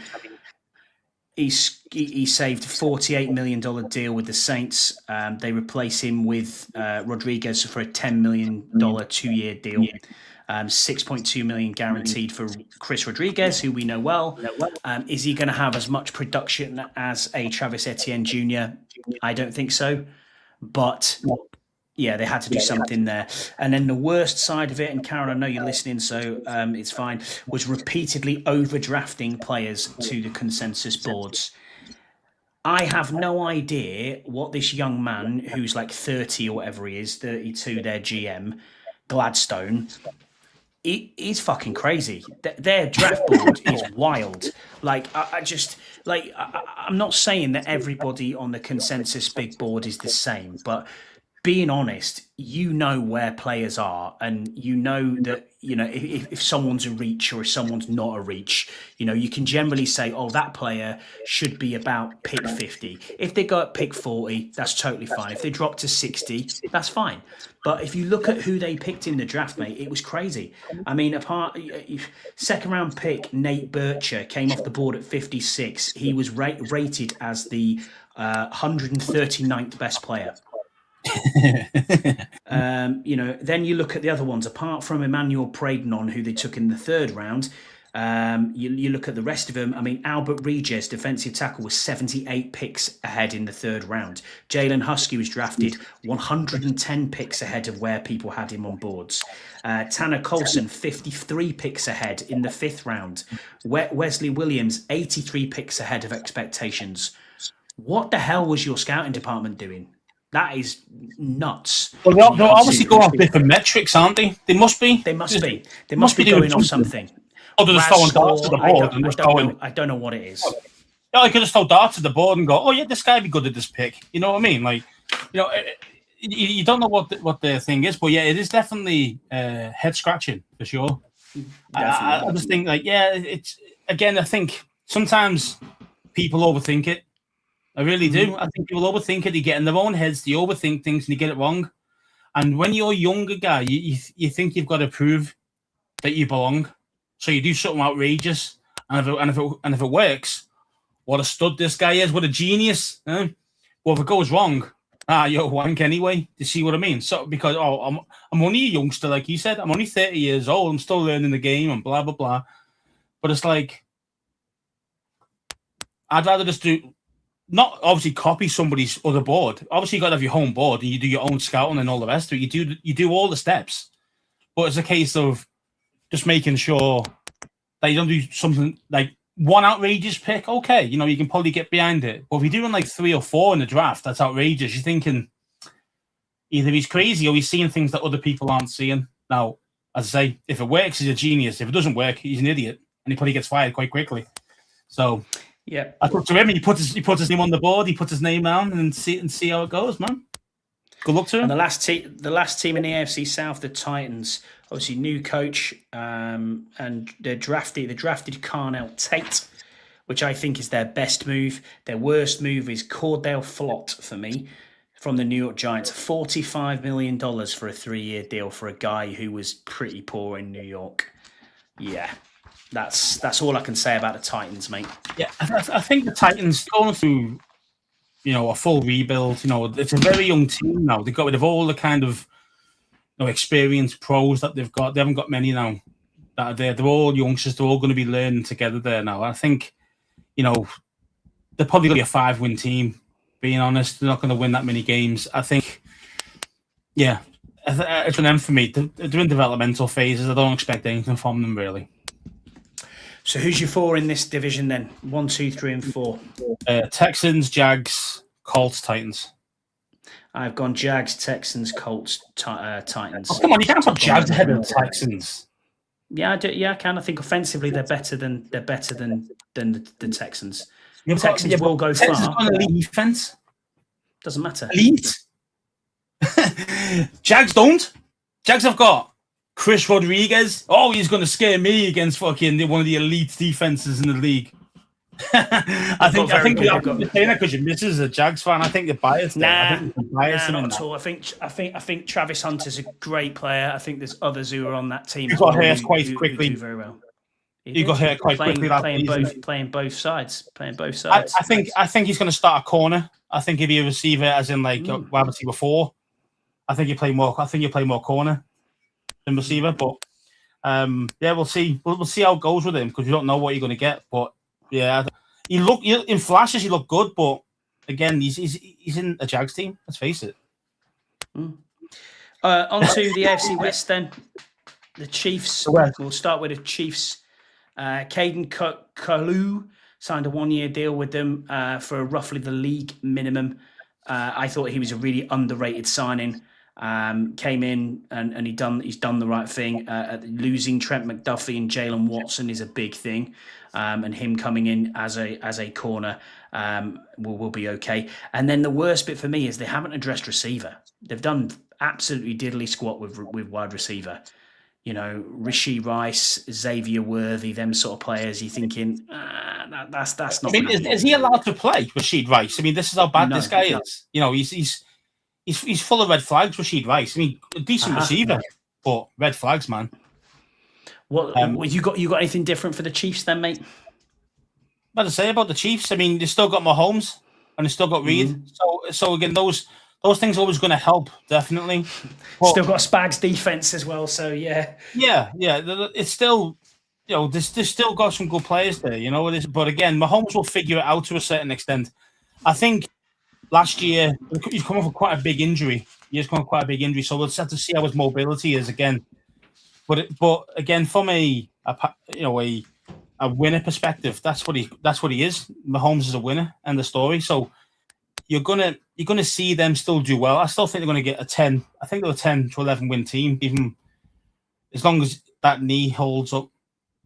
he saved a $48 million deal with the Saints. They replace him with Rodriguez for a $10 million 2-year deal. $6.2 million guaranteed for Chris Rodriguez, who we know well. Is he going to have as much production as a Travis Etienne Jr.? I don't think so. But yeah, they had to do something there. And then the worst side of it, and Karen, I know you're listening, so it's fine, was repeatedly overdrafting players to the consensus boards. I have no idea what this young man, who's like 30 or whatever he is, 32, their GM, Gladstone, he's fucking crazy. Their draft board is wild. Like, I'm not saying that everybody on the consensus big board is the same, but being honest, you know where players are, and you know that if someone's a reach or if someone's not a reach, you can generally say, oh, that player should be about pick 50. If they go at pick 40, that's totally fine. If they drop to 60, that's fine. But if you look at who they picked in the draft, mate, it was crazy. I mean, second round pick Nate Bircher came off the board at 56. He was rated as the 139th best player. Then you look at the other ones. Apart from Emmanuel Pradnon, who they took in the third round, you look at the rest of them. I mean, Albert Regis, defensive tackle, was 78 picks ahead in the third round. Jalen Husky was drafted 110 picks ahead of where people had him on boards. Tanner Colson, 53 picks ahead in the fifth round. Wesley Williams, 83 picks ahead of expectations. What the hell was your scouting department doing? That is nuts. Well, they'll obviously go off different metrics, aren't they? They must be. They must be going off something. Or they're just throwing darts to the board. I don't know what it is. Yeah, I could just throw darts to the board and go, oh, yeah, this guy would be good at this pick. You know what I mean? Like, you don't know what the thing is, but yeah, it is definitely head scratching for sure. I just think, it's, again, I think sometimes people overthink it. I really do. I think people overthink it. They get in their own heads. They overthink things and they get it wrong. And when you're a younger guy, you think you've got to prove that you belong. So you do something outrageous, and if it works, what a stud this guy is! What a genius! Well, if it goes wrong, you're a wank anyway. Do you see what I mean? So because I'm only a youngster, like you said, I'm only 30 years old. I'm still learning the game and blah blah blah. But it's like I'd rather just not obviously copy somebody's other board. Obviously, you got to have your home board and you do your own scouting and all the rest of it. You do all the steps, but it's a case of just making sure that you don't do something like one outrageous pick. Okay, you can probably get behind it. But if you're doing like 3 or 4 in the draft, that's outrageous. You're thinking either he's crazy or he's seeing things that other people aren't seeing. Now, as I say, if it works, he's a genius. If it doesn't work, he's an idiot, and he probably gets fired quite quickly. So. Yeah, I talked to him. He puts his name on the board. He puts his name down and see how it goes, man. Good luck to him. And the last team in the AFC South, the Titans, obviously new coach, and they drafted Carnell Tate, which I think is their best move. Their worst move is Cordell Flott for me from the New York Giants. $45 million for a 3-year deal for a guy who was pretty poor in New York. Yeah. That's all I can say about the Titans, mate. Yeah, I think the Titans going through, a full rebuild. It's a very young team now. They've got rid of all the kind of, experienced pros that they've got. They haven't got many now that are there. They're all youngsters. They're all going to be learning together there now. I think, they're probably going to be a 5-win team. Being honest, they're not going to win that many games. I think, yeah, it's an end for me. They're in developmental phases. I don't expect anything from them really. So who's your 4 in this division then? 1, 2, 3, and 4. Texans, Jags, Colts, Titans. I've gone Jags, Texans, Colts, Titans. Oh, come on, you can't put Jags ahead of the Texans. Yeah, I do. Yeah, I can. I think offensively they're better than the Texans. The Texans will go far. Texans on elite defense. Doesn't matter. Elite. Jags don't. Jags have got Chris Rodriguez. Oh, he's going to scare me against fucking one of the elite defenses in the league. I think you're saying that because your missus is a Jags fan. I think you're biased. Not at all. I think Travis Hunter's a great player. I think there's others who are on that team. He got hurt quite quickly. Who do very well. He got hurt quite quickly. Playing both sides. I think he's going to start a corner. I think if you're a receiver, as in like wide receiver 4, I think you play more. I think you play more corner than receiver. But we'll see. We'll see how it goes with him because you don't know what you're going to get. But yeah, in flashes he looked good, but again, he's in a Jags team. Let's face it. On to the AFC West then. The Chiefs. We'll start with the Chiefs. Caden Kalu signed a 1-year deal with them for roughly the league minimum. I thought he was a really underrated signing. Came in and he's done the right thing. Losing Trent McDuffie and Jalen Watson is a big thing, and him coming in as a corner will be okay. And then the worst bit for me is they haven't addressed receiver. They've done absolutely diddly squat with wide receiver. Rishi Rice, Xavier Worthy, them sort of players, you're thinking, that's not. I mean, is he allowed to play Rashid Rice? I mean, this is how bad this guy is. He's full of red flags, Rashid Rice. I mean, a decent receiver, but red flags, man. What you got anything different for the Chiefs then, mate? What to say about the Chiefs? I mean, they still got Mahomes and they still got Reed. So again, those things are always going to help, definitely. But, still got Spags defense as well, so yeah. Yeah. It's still, there's still got some good players there, But again, Mahomes will figure it out to a certain extent. I think last year he's come off with quite a big injury. So we'll just have to see how his mobility is again. But again, from a winner perspective, that's what he is. Mahomes is a winner, and the story. So you're gonna see them still do well. I still think they're gonna get a 10. I think they're a 10 to 11 win team, even as long as that knee holds up.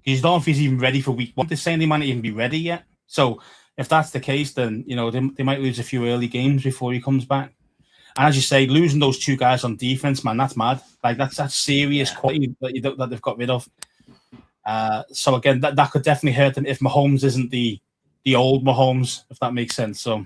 Because you don't know if he's even ready for week 1. They're saying they might not even be ready yet. So if that's the case, then they might lose a few early games before he comes back. And as you say, losing those 2 guys on defense, man, that's mad. Like that's serious quality that they've got rid of. So again, that could definitely hurt them if Mahomes isn't the old Mahomes, if that makes sense. So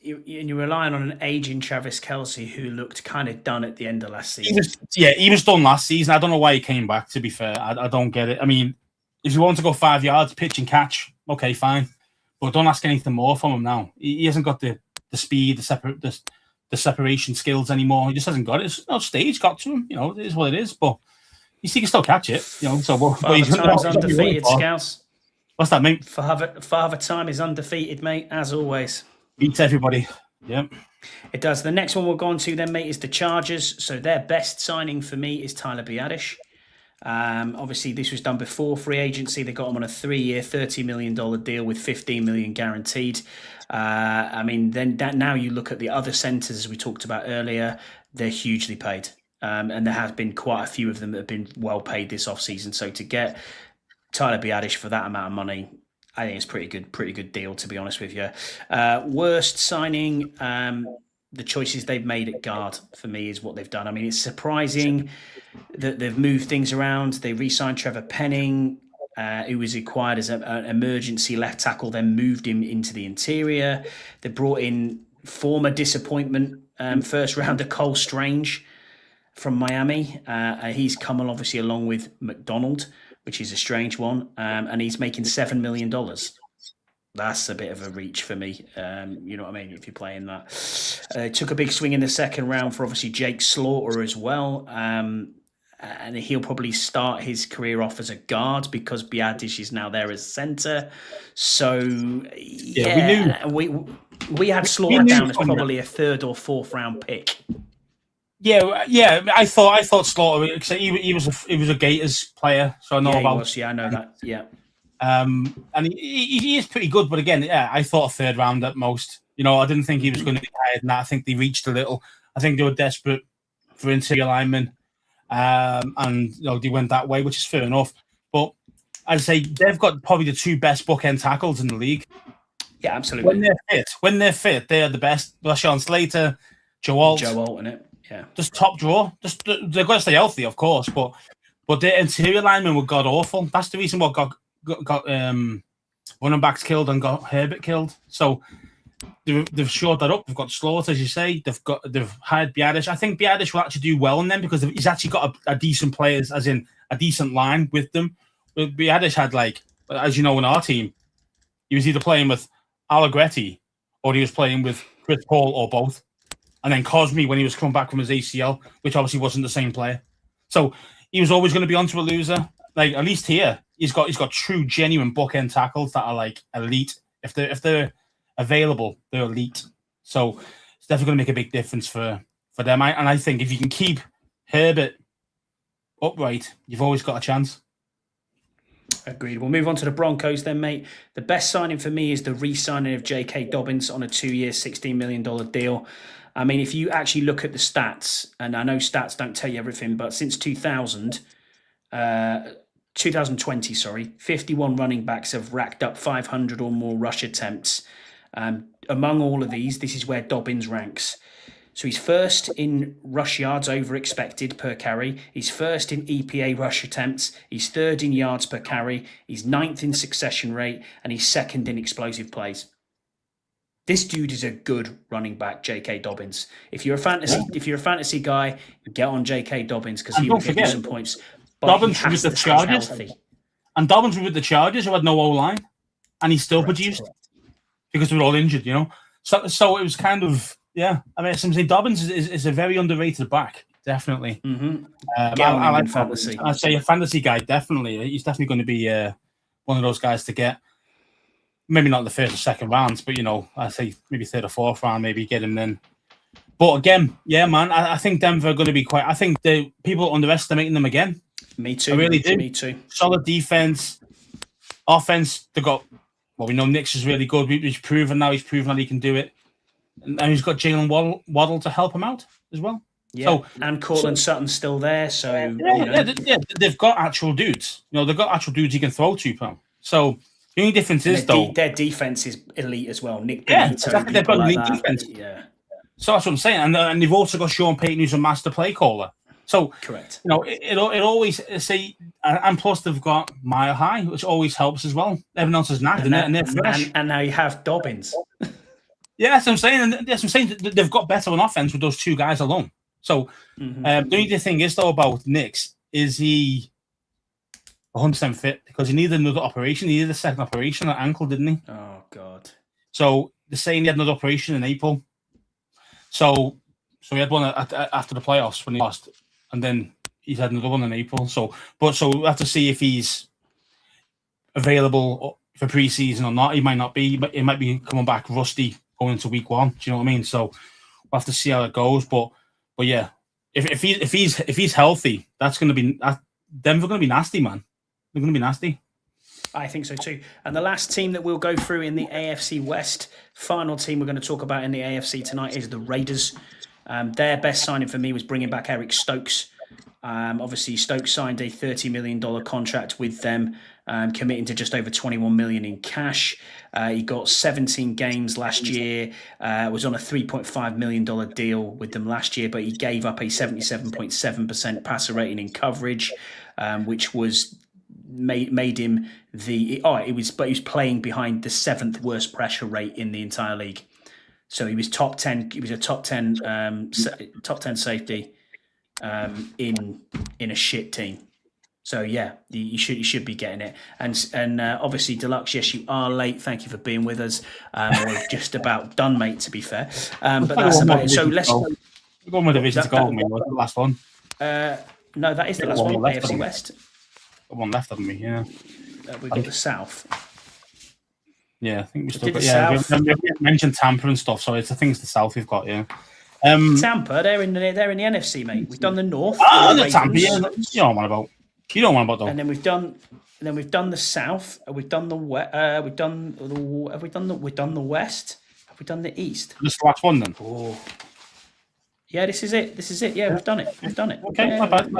you're relying on an aging Travis Kelce who looked kind of done at the end of last season. He was done last season. I don't know why he came back. To be fair, I don't get it. I mean, if you want to go 5 yards, pitch and catch, okay, fine, but don't ask anything more from him now. He hasn't got the speed, the separation skills anymore. He just hasn't got it. It's no stage got to him. It is what it is. But he can still catch it. So Father Time's undefeated, Scouts. What's that, mate? Father Time is undefeated, mate, as always. Beats everybody. Yep. It does. The next one we'll go on to then, mate, is the Chargers. So their best signing for me is Tyler Biadasz. Obviously, this was done before free agency. They got him on a 3-year, $30 million deal with $15 million guaranteed. Then now you look at the other centers, as we talked about earlier, they're hugely paid. And there has been quite a few of them that have been well paid this offseason. So to get Tyler Biadasz for that amount of money, I think it's pretty good deal, to be honest with you. Worst signing, the choices they've made at guard for me is what they've done. I mean, it's surprising that they've moved things around. They re-signed Trevor Penning, who was acquired as an emergency left tackle, then moved him into the interior. They brought in former disappointment first rounder Cole Strange from Miami. He's come obviously along with McDonald, which is a strange one, and he's making $7 million. That's a bit of a reach for me. You know what I mean? If you're playing that. Took a big swing in the second round for obviously Jake Slaughter as well. And he'll probably start his career off as a guard because Biadasz is now there as centre. So, we had Slaughter down as probably a 3rd or 4th round pick. Yeah. I thought Slaughter, because he was a Gators player, so I know about. I know that. Yeah. And he is pretty good, but again, I thought a 3rd round at most. I didn't think he was going to be higher than that. I think they reached a little. I think they were desperate for interior linemen, and they went that way, which is fair enough. But I'd say they've got probably the 2 best bookend tackles in the league. Yeah, absolutely. When they're fit, they are the best. Rashawn Slater, Joe Alt, it. Yeah, just top draw. They've got to stay healthy, of course, but their interior linemen were god awful. That's the reason what got running backs killed and got Herbert killed. So they've shored that up. They've got Slaughter, as you say. They've hired Biadasz. I think Biadasz will actually do well in them because he's actually got a decent players, as in a decent line with them. But Biadasz had, as you know, in our team, he was either playing with Allegretti or he was playing with Chris Paul or both. And then Cosme when he was coming back from his ACL, which obviously wasn't the same player. So he was always going to be onto a loser. At least here, he's got true, genuine bookend tackles that are elite. If they're available, they're elite. So it's definitely going to make a big difference for them. And I think if you can keep Herbert upright, you've always got a chance. Agreed. We'll move on to the Broncos then, mate. The best signing for me is the re-signing of J.K. Dobbins on a 2-year, $16 million deal. I mean, if you actually look at the stats, and I know stats don't tell you everything, but since 2020, 51 running backs have racked up 500 or more rush attempts. Among all of these, this is where Dobbins ranks. So he's first in rush yards over expected per carry. He's first in EPA rush attempts. He's third in yards per carry. He's ninth in succession rate, and he's second in explosive plays. This dude is a good running back, J.K. Dobbins. If you're a fantasy guy, get on J.K. Dobbins because he will give you some points. But Dobbins was with the Chargers, and Dobbins was with the Chargers who had no O-line, and he still produced because they were all injured, you know. So it was kind of. Yeah, I mean, something Dobbins is a very underrated back, definitely. Mm-hmm. I like fantasy. I'd say a fantasy guy, definitely. He's definitely going to be one of those guys to get. Maybe not the first or second rounds, but I'd say maybe third or fourth round, maybe get him then. But again, yeah, man, I think Denver are going to be quite. I think the people are underestimating them again. Me too. I really do. Me too. Solid defense, offense. They got. Well, we know Nick's is really good. He's proven now. He's proven that he can do it. And he's got Jalen Waddle to help him out as well. Yeah, and Cortland Sutton's still there. So they've got actual dudes. They've got actual dudes he can throw to, pal. So the only difference is their defense is elite as well. Nick, exactly. They've got elite defense. Yeah. So that's what I'm saying, and they've also got Sean Payton, who's a master play caller. So correct. It always say, and plus they've got Mile High, which always helps as well. Everyone else is nagged, and they're fresh. And now you have Dobbins. Yeah, that's what I'm saying. And that's what I'm saying. They've got better on offense with those two guys alone. So the only thing is, though, about Knicks, is he 100% fit? Because he needed another operation. He needed a second operation at ankle, didn't he? Oh, God. So they're saying he had another operation in April. So he had one after the playoffs when he lost. And then he's had another one in April. So we'll have to see if he's available for preseason or not. He might not be, but he might be coming back rusty going into week 1. Do you know what I mean? So we'll have to see how it goes. But yeah, if he's healthy, that's going to be Denver going to be nasty, man. They're going to be nasty. I think so too. And the last team that we'll go through in the AFC West, final team we're going to talk about in the AFC tonight is the Raiders. Their best signing for me was bringing back Eric Stokes. Obviously, Stokes signed a $30 million contract with them, committing to just over $21 million in cash. He got 17 games last year, was on a $3.5 million deal with them last year, but he gave up a 77.7% passer rating in coverage, which was made him he was playing behind the 7th worst pressure rate in the entire league. So he was top 10. He was a top 10 safety in a shit team. So yeah, you should be getting it. And obviously, Deluxe, yes, you are late. Thank you for being with us. We're just about done, mate. To be fair, but that's about it. So let's go on with division to go. What's the last one? No, that is the last one. AFC West. One left, haven't we? Yeah. We've got the South. Yeah, I think we still got. We mentioned Tampa and stuff, so I think it's the South we've got. Yeah. Tampa, they're in the NFC, mate. We've done the North. The Tampa. Yeah, you don't want about. You don't want about though. And then we've done the South. We've done the West. Have we done the West? Have we done the East? This the last one then. Oh. Yeah, this is it. Yeah, we've done it. Okay, yeah, my bad.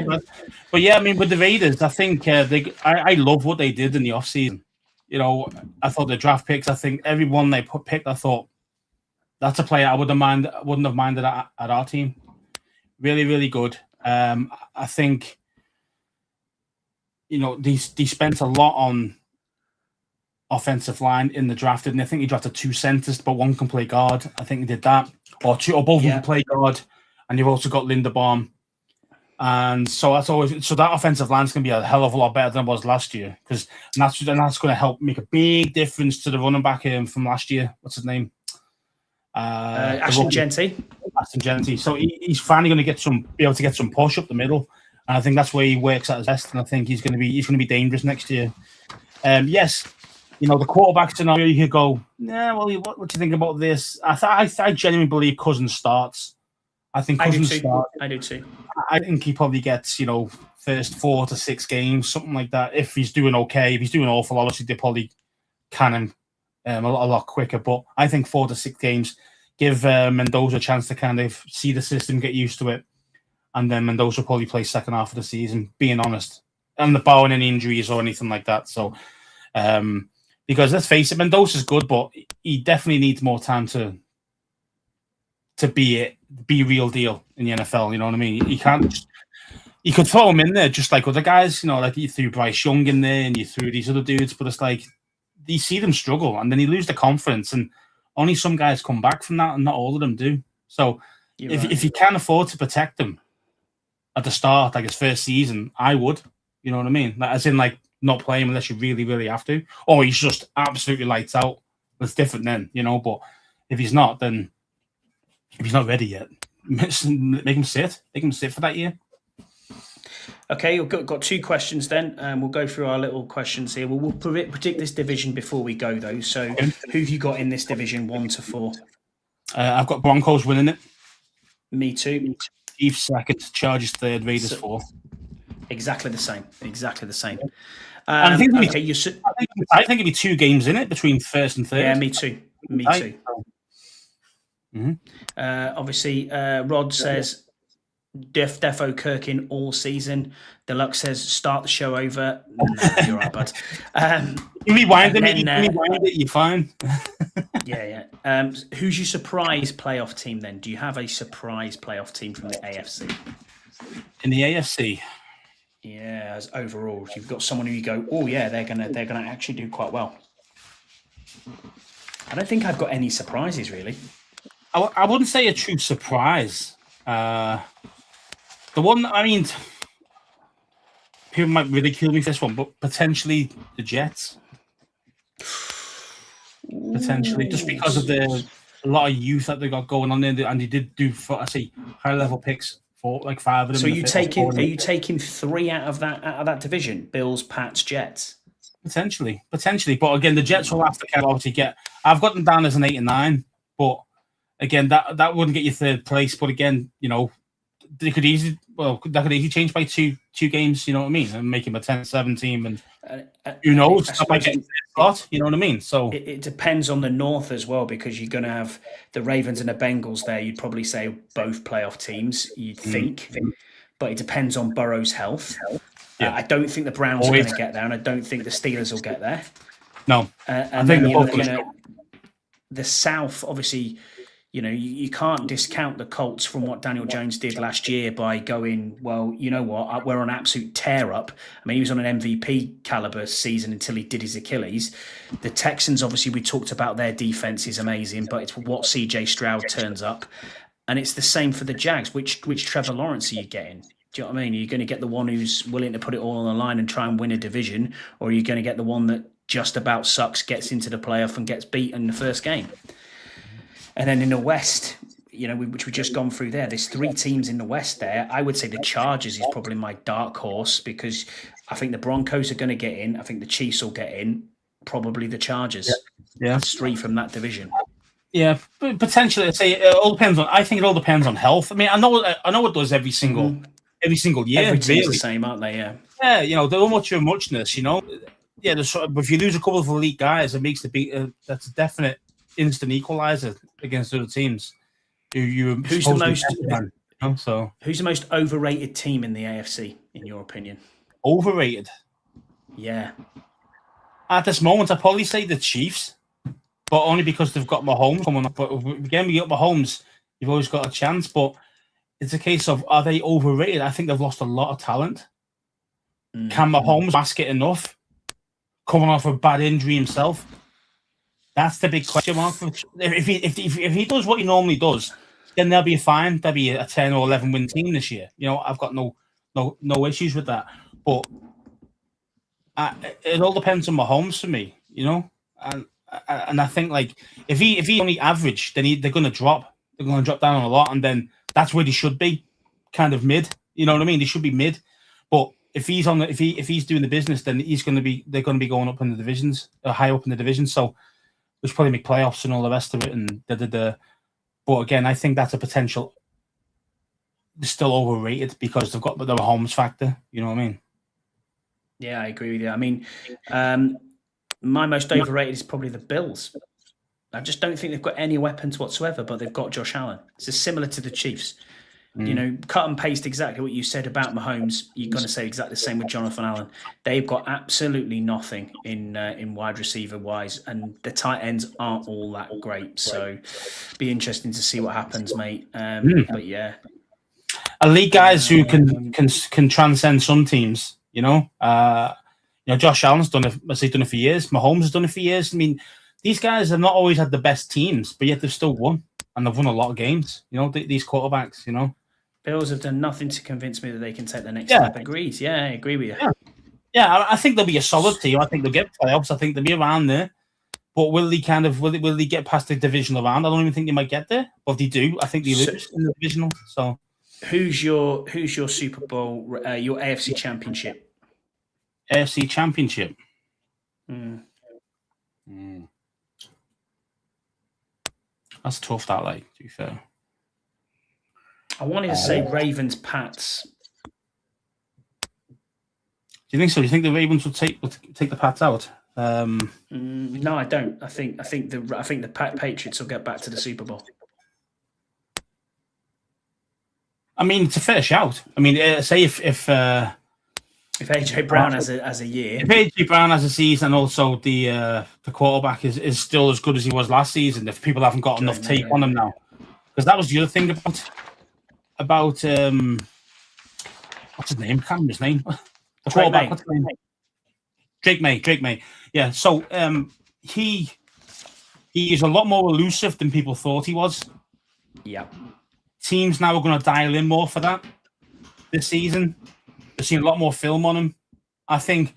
But yeah, I mean, with the Raiders, I think I love what they did in the offseason. I thought the draft picks. I think everyone they picked, I thought that's a player I wouldn't have minded at our team. Really, really good. I think they spent a lot on offensive line in the draft, and I think he drafted 2 centers, but 1 can play guard. I think he did that, or both can play guard. And you've also got Linderbaum. And so that offensive line is going to be a hell of a lot better than it was last year. Because that's going to help make a big difference to the running back from last year. What's his name? Ashton Genty. Ashton Genty. So he's finally going to be able to get some push up the middle. And I think that's where he works at his best. And I think he's going to be dangerous next year. Yes, the quarterback scenario, you could go, well, what do you think about this? I genuinely believe Cousins starts. I think Cousins starts. I do too. I think he probably gets, first 4 to 6 games, something like that. If he's doing okay, if he's doing awful, obviously they probably can him a lot quicker. But I think 4 to 6 games give Mendoza a chance to kind of see the system, get used to it, and then Mendoza will probably play second half of the season. Being honest, and the barring any injuries or anything like that. So, because let's face it, Mendoza's good, but he definitely needs more time to to be real deal in the NFL. You know what I mean? You can't just, you could throw him in there just like other guys. You know, like you threw Bryce Young in there and you threw these other dudes, but it's like you see them struggle and then you lose the confidence, and only some guys come back from that, and not all of them do. So if you can afford to protect them at the start, like his first season, I would. You know what I mean? Like, as in, like, not play him unless you really, really have to. Or he's just absolutely lights out. That's different then, you know. But if he's not, then if he's not ready yet, make him sit. Make him sit for that year. Okay, we've got 2 questions then. We'll go through our little questions here. We'll predict this division before we go, though. So who have you got in this division, 1 to 4? I've got Broncos winning it. Me too. Chiefs second, Chargers third, Raiders fourth. Exactly the same. I think it'd be 2 games in it between first and third. Yeah, me too. Mm-hmm. Obviously, Rod says Defo Kirk in all season. Deluxe says start the show over. No, you're right, bud. You rewind it, you're fine. Yeah. Who's your surprise playoff team then? Do you have a surprise playoff team from the AFC? In the AFC. Yeah, as overall, you've got someone who you go, oh yeah, they're gonna actually do quite well. I don't think I've got any surprises really. I wouldn't say a true surprise. The one, I mean, people might ridicule me for this one, but potentially the Jets. Potentially, just because of a lot of youth that they got going on there, and they did do, high level picks. Like 5 of them. So are you taking 3 out of that division? Bills, Pats, Jets. Potentially, but again, the Jets will have to obviously get. I've got them down as an 8 and 9, but again, that wouldn't get you third place. But again, you know, that could easily change by two games. You know what I mean, and make him a 10-7 team, and who knows? You know what I mean? So it depends on the North as well, because you're going to have the Ravens and the Bengals there. You'd probably say both playoff teams, you'd think, but it depends on Burrow's health. Yeah. I don't think the Browns are going to get there, and I don't think the Steelers will get there. No, and I think then you're looking at the South. Obviously, you know, you can't discount the Colts from what Daniel Jones did last year by going, well, you know what, we're on absolute tear up. I mean, he was on an MVP caliber season until he did his Achilles. The Texans, obviously, we talked about their defense is amazing, but it's what CJ Stroud turns up. And it's the same for the Jags. Which Trevor Lawrence are you getting? Do you know what I mean? Are you going to get the one who's willing to put it all on the line and try and win a division? Or are you going to get the one that just about sucks, gets into the playoff and gets beat in the first game? And then in the West, you know, which we've just gone through there's 3 teams in the West there. I would say the Chargers is probably my dark horse, because I think the Broncos are going to get in. I think the Chiefs will get in. Probably the Chargers. Yeah. That's 3 from that division. Yeah, but potentially, I'd say it all depends on. I think it all depends on health. I mean, I know it does every single year. Every team's the same, aren't they? Yeah. Yeah, you know, they're much of a muchness. You know, yeah. But if you lose a couple of elite guys, it makes the beat. That's a definite instant equalizer against other teams. Who's the most overrated team in the AFC, in your opinion? Overrated? Yeah. At this moment, I'd probably say the Chiefs, but only because they've got Mahomes coming up. But again, we got Mahomes, you've always got a chance. But it's a case of, are they overrated? I think they've lost a lot of talent. Can Mahomes mask it enough? Coming off a bad injury himself. That's the big question mark. If he does what he normally does, then they'll be fine. They'll be a 10 or 11 win team this year. You know, I've got no issues with that. But it all depends on Mahomes for me. You know, and I think, like, if he only average, then they're going to drop. They're going to drop down a lot, and then that's where they should be, kind of mid. You know what I mean? They should be mid. But if he's doing the business, then they're going to be going up in the divisions, high up in the division. So. Which probably make playoffs and all the rest of it, and But again, I think that's a potential. They're still overrated because they've got the Mahomes factor. You know what I mean? Yeah, I agree with you. I mean, my most overrated is probably the Bills. I just don't think they've got any weapons whatsoever, but they've got Josh Allen. It's similar to the Chiefs. You know, cut and paste exactly what you said about Mahomes. You're going to say exactly the same with Jonathan Allen. They've got absolutely nothing in wide receiver wise, and the tight ends aren't all that great. So, be interesting to see what happens, mate. But yeah, elite guys who can transcend some teams. You know, Josh Allen's done it. He's done it for years. Mahomes has done it for years. I mean, these guys have not always had the best teams, but yet they've still won, and they've won a lot of games. You know, these quarterbacks. You know. Bills have done nothing to convince me that they can take the next step. Agreed. Yeah, I agree with you. Yeah, I think they'll be a solid team. I think they'll get playoffs. I think they'll be around there. But will they get past the divisional round? I don't even think they might get there. But if they do, I think they lose in the divisional. So, who's your Super Bowl? Your AFC Championship. AFC Championship. That's tough. That to be fair. I wanted to say Ravens, Pats. Do you think so? Do you think the Ravens would take the Pats out? No, I don't. I think the Patriots will get back to the Super Bowl. I mean, it's a fair shout. I mean, say if AJ Brown has a year, if AJ Brown has a season, and also the quarterback is still as good as he was last season, if people haven't got enough tape on him now, because that was the other thing about what's his name? I can't remember his name. The quarterback. What's his name? Drake May. Yeah. So he is a lot more elusive than people thought he was. Yeah. Teams now are going to dial in more for that this season. They've seen a lot more film on him. I think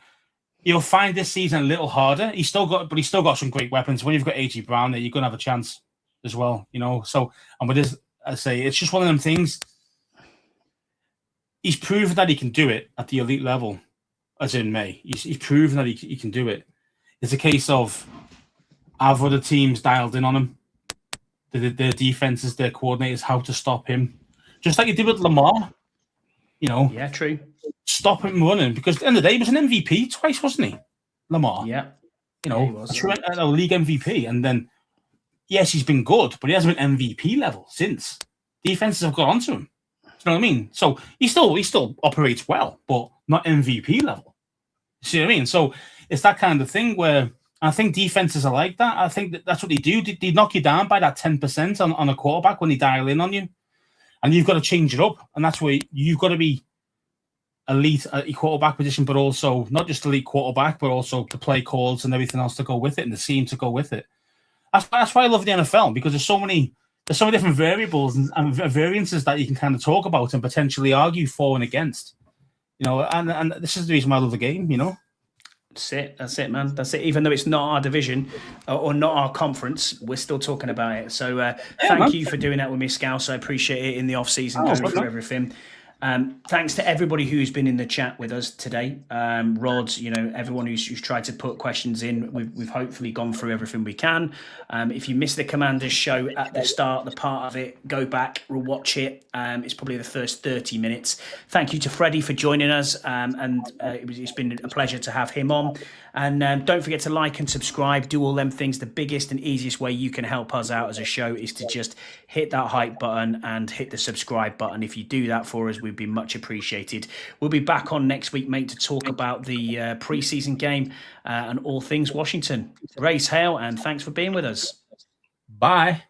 you'll find this season a little harder. He's still got some great weapons. When you've got AJ Brown there, you're going to have a chance as well. You know. So and with this, I say it's just one of them things. He's proven that he can do it at the elite level, as in May. He's proven that he can do it. It's a case of have other teams dialed in on him, their defenses, their coordinators, how to stop him, just like you did with Lamar. You know, yeah, true. Stop him running, because at the end of the day, he was an MVP twice, wasn't he, Lamar? Yeah, you know, a league MVP, and then yes, he's been good, but he hasn't been MVP level since. Defenses have got onto him. You know what I mean? So he still operates well, but not MVP level. See what I mean? So it's that kind of thing where I think defenses are like that. I think that's what they do. They knock you down by that 10% on a quarterback when they dial in on you, and you've got to change it up. And that's where you've got to be elite at your quarterback position, but also not just elite quarterback, but also the play calls and everything else to go with it, and the scheme to go with it. That's why I love the NFL, because there's so many different variables and variances that you can kind of talk about and potentially argue for and against. You know, and this is the reason why I love the game, you know. That's it, man. That's it. Even though it's not our division or not our conference, we're still talking about it. So thank you for doing that with me, Scouse. I appreciate it in the off-season, going through everything. Thanks to everybody who's been in the chat with us today. Rod, you know, everyone who's tried to put questions in, we've hopefully gone through everything we can. If you missed the Commanders show at the start, the part of it, go back, watch it. It's probably the first 30 minutes. Thank you to Freddie for joining us. It's been a pleasure to have him on. And don't forget to like and subscribe, do all them things. The biggest and easiest way you can help us out as a show is to just hit that hype button and hit the subscribe button. If you do that for us, we'd be much appreciated. We'll be back on next week, mate, to talk about the preseason game and all things Washington. Race hail, and thanks for being with us. Bye.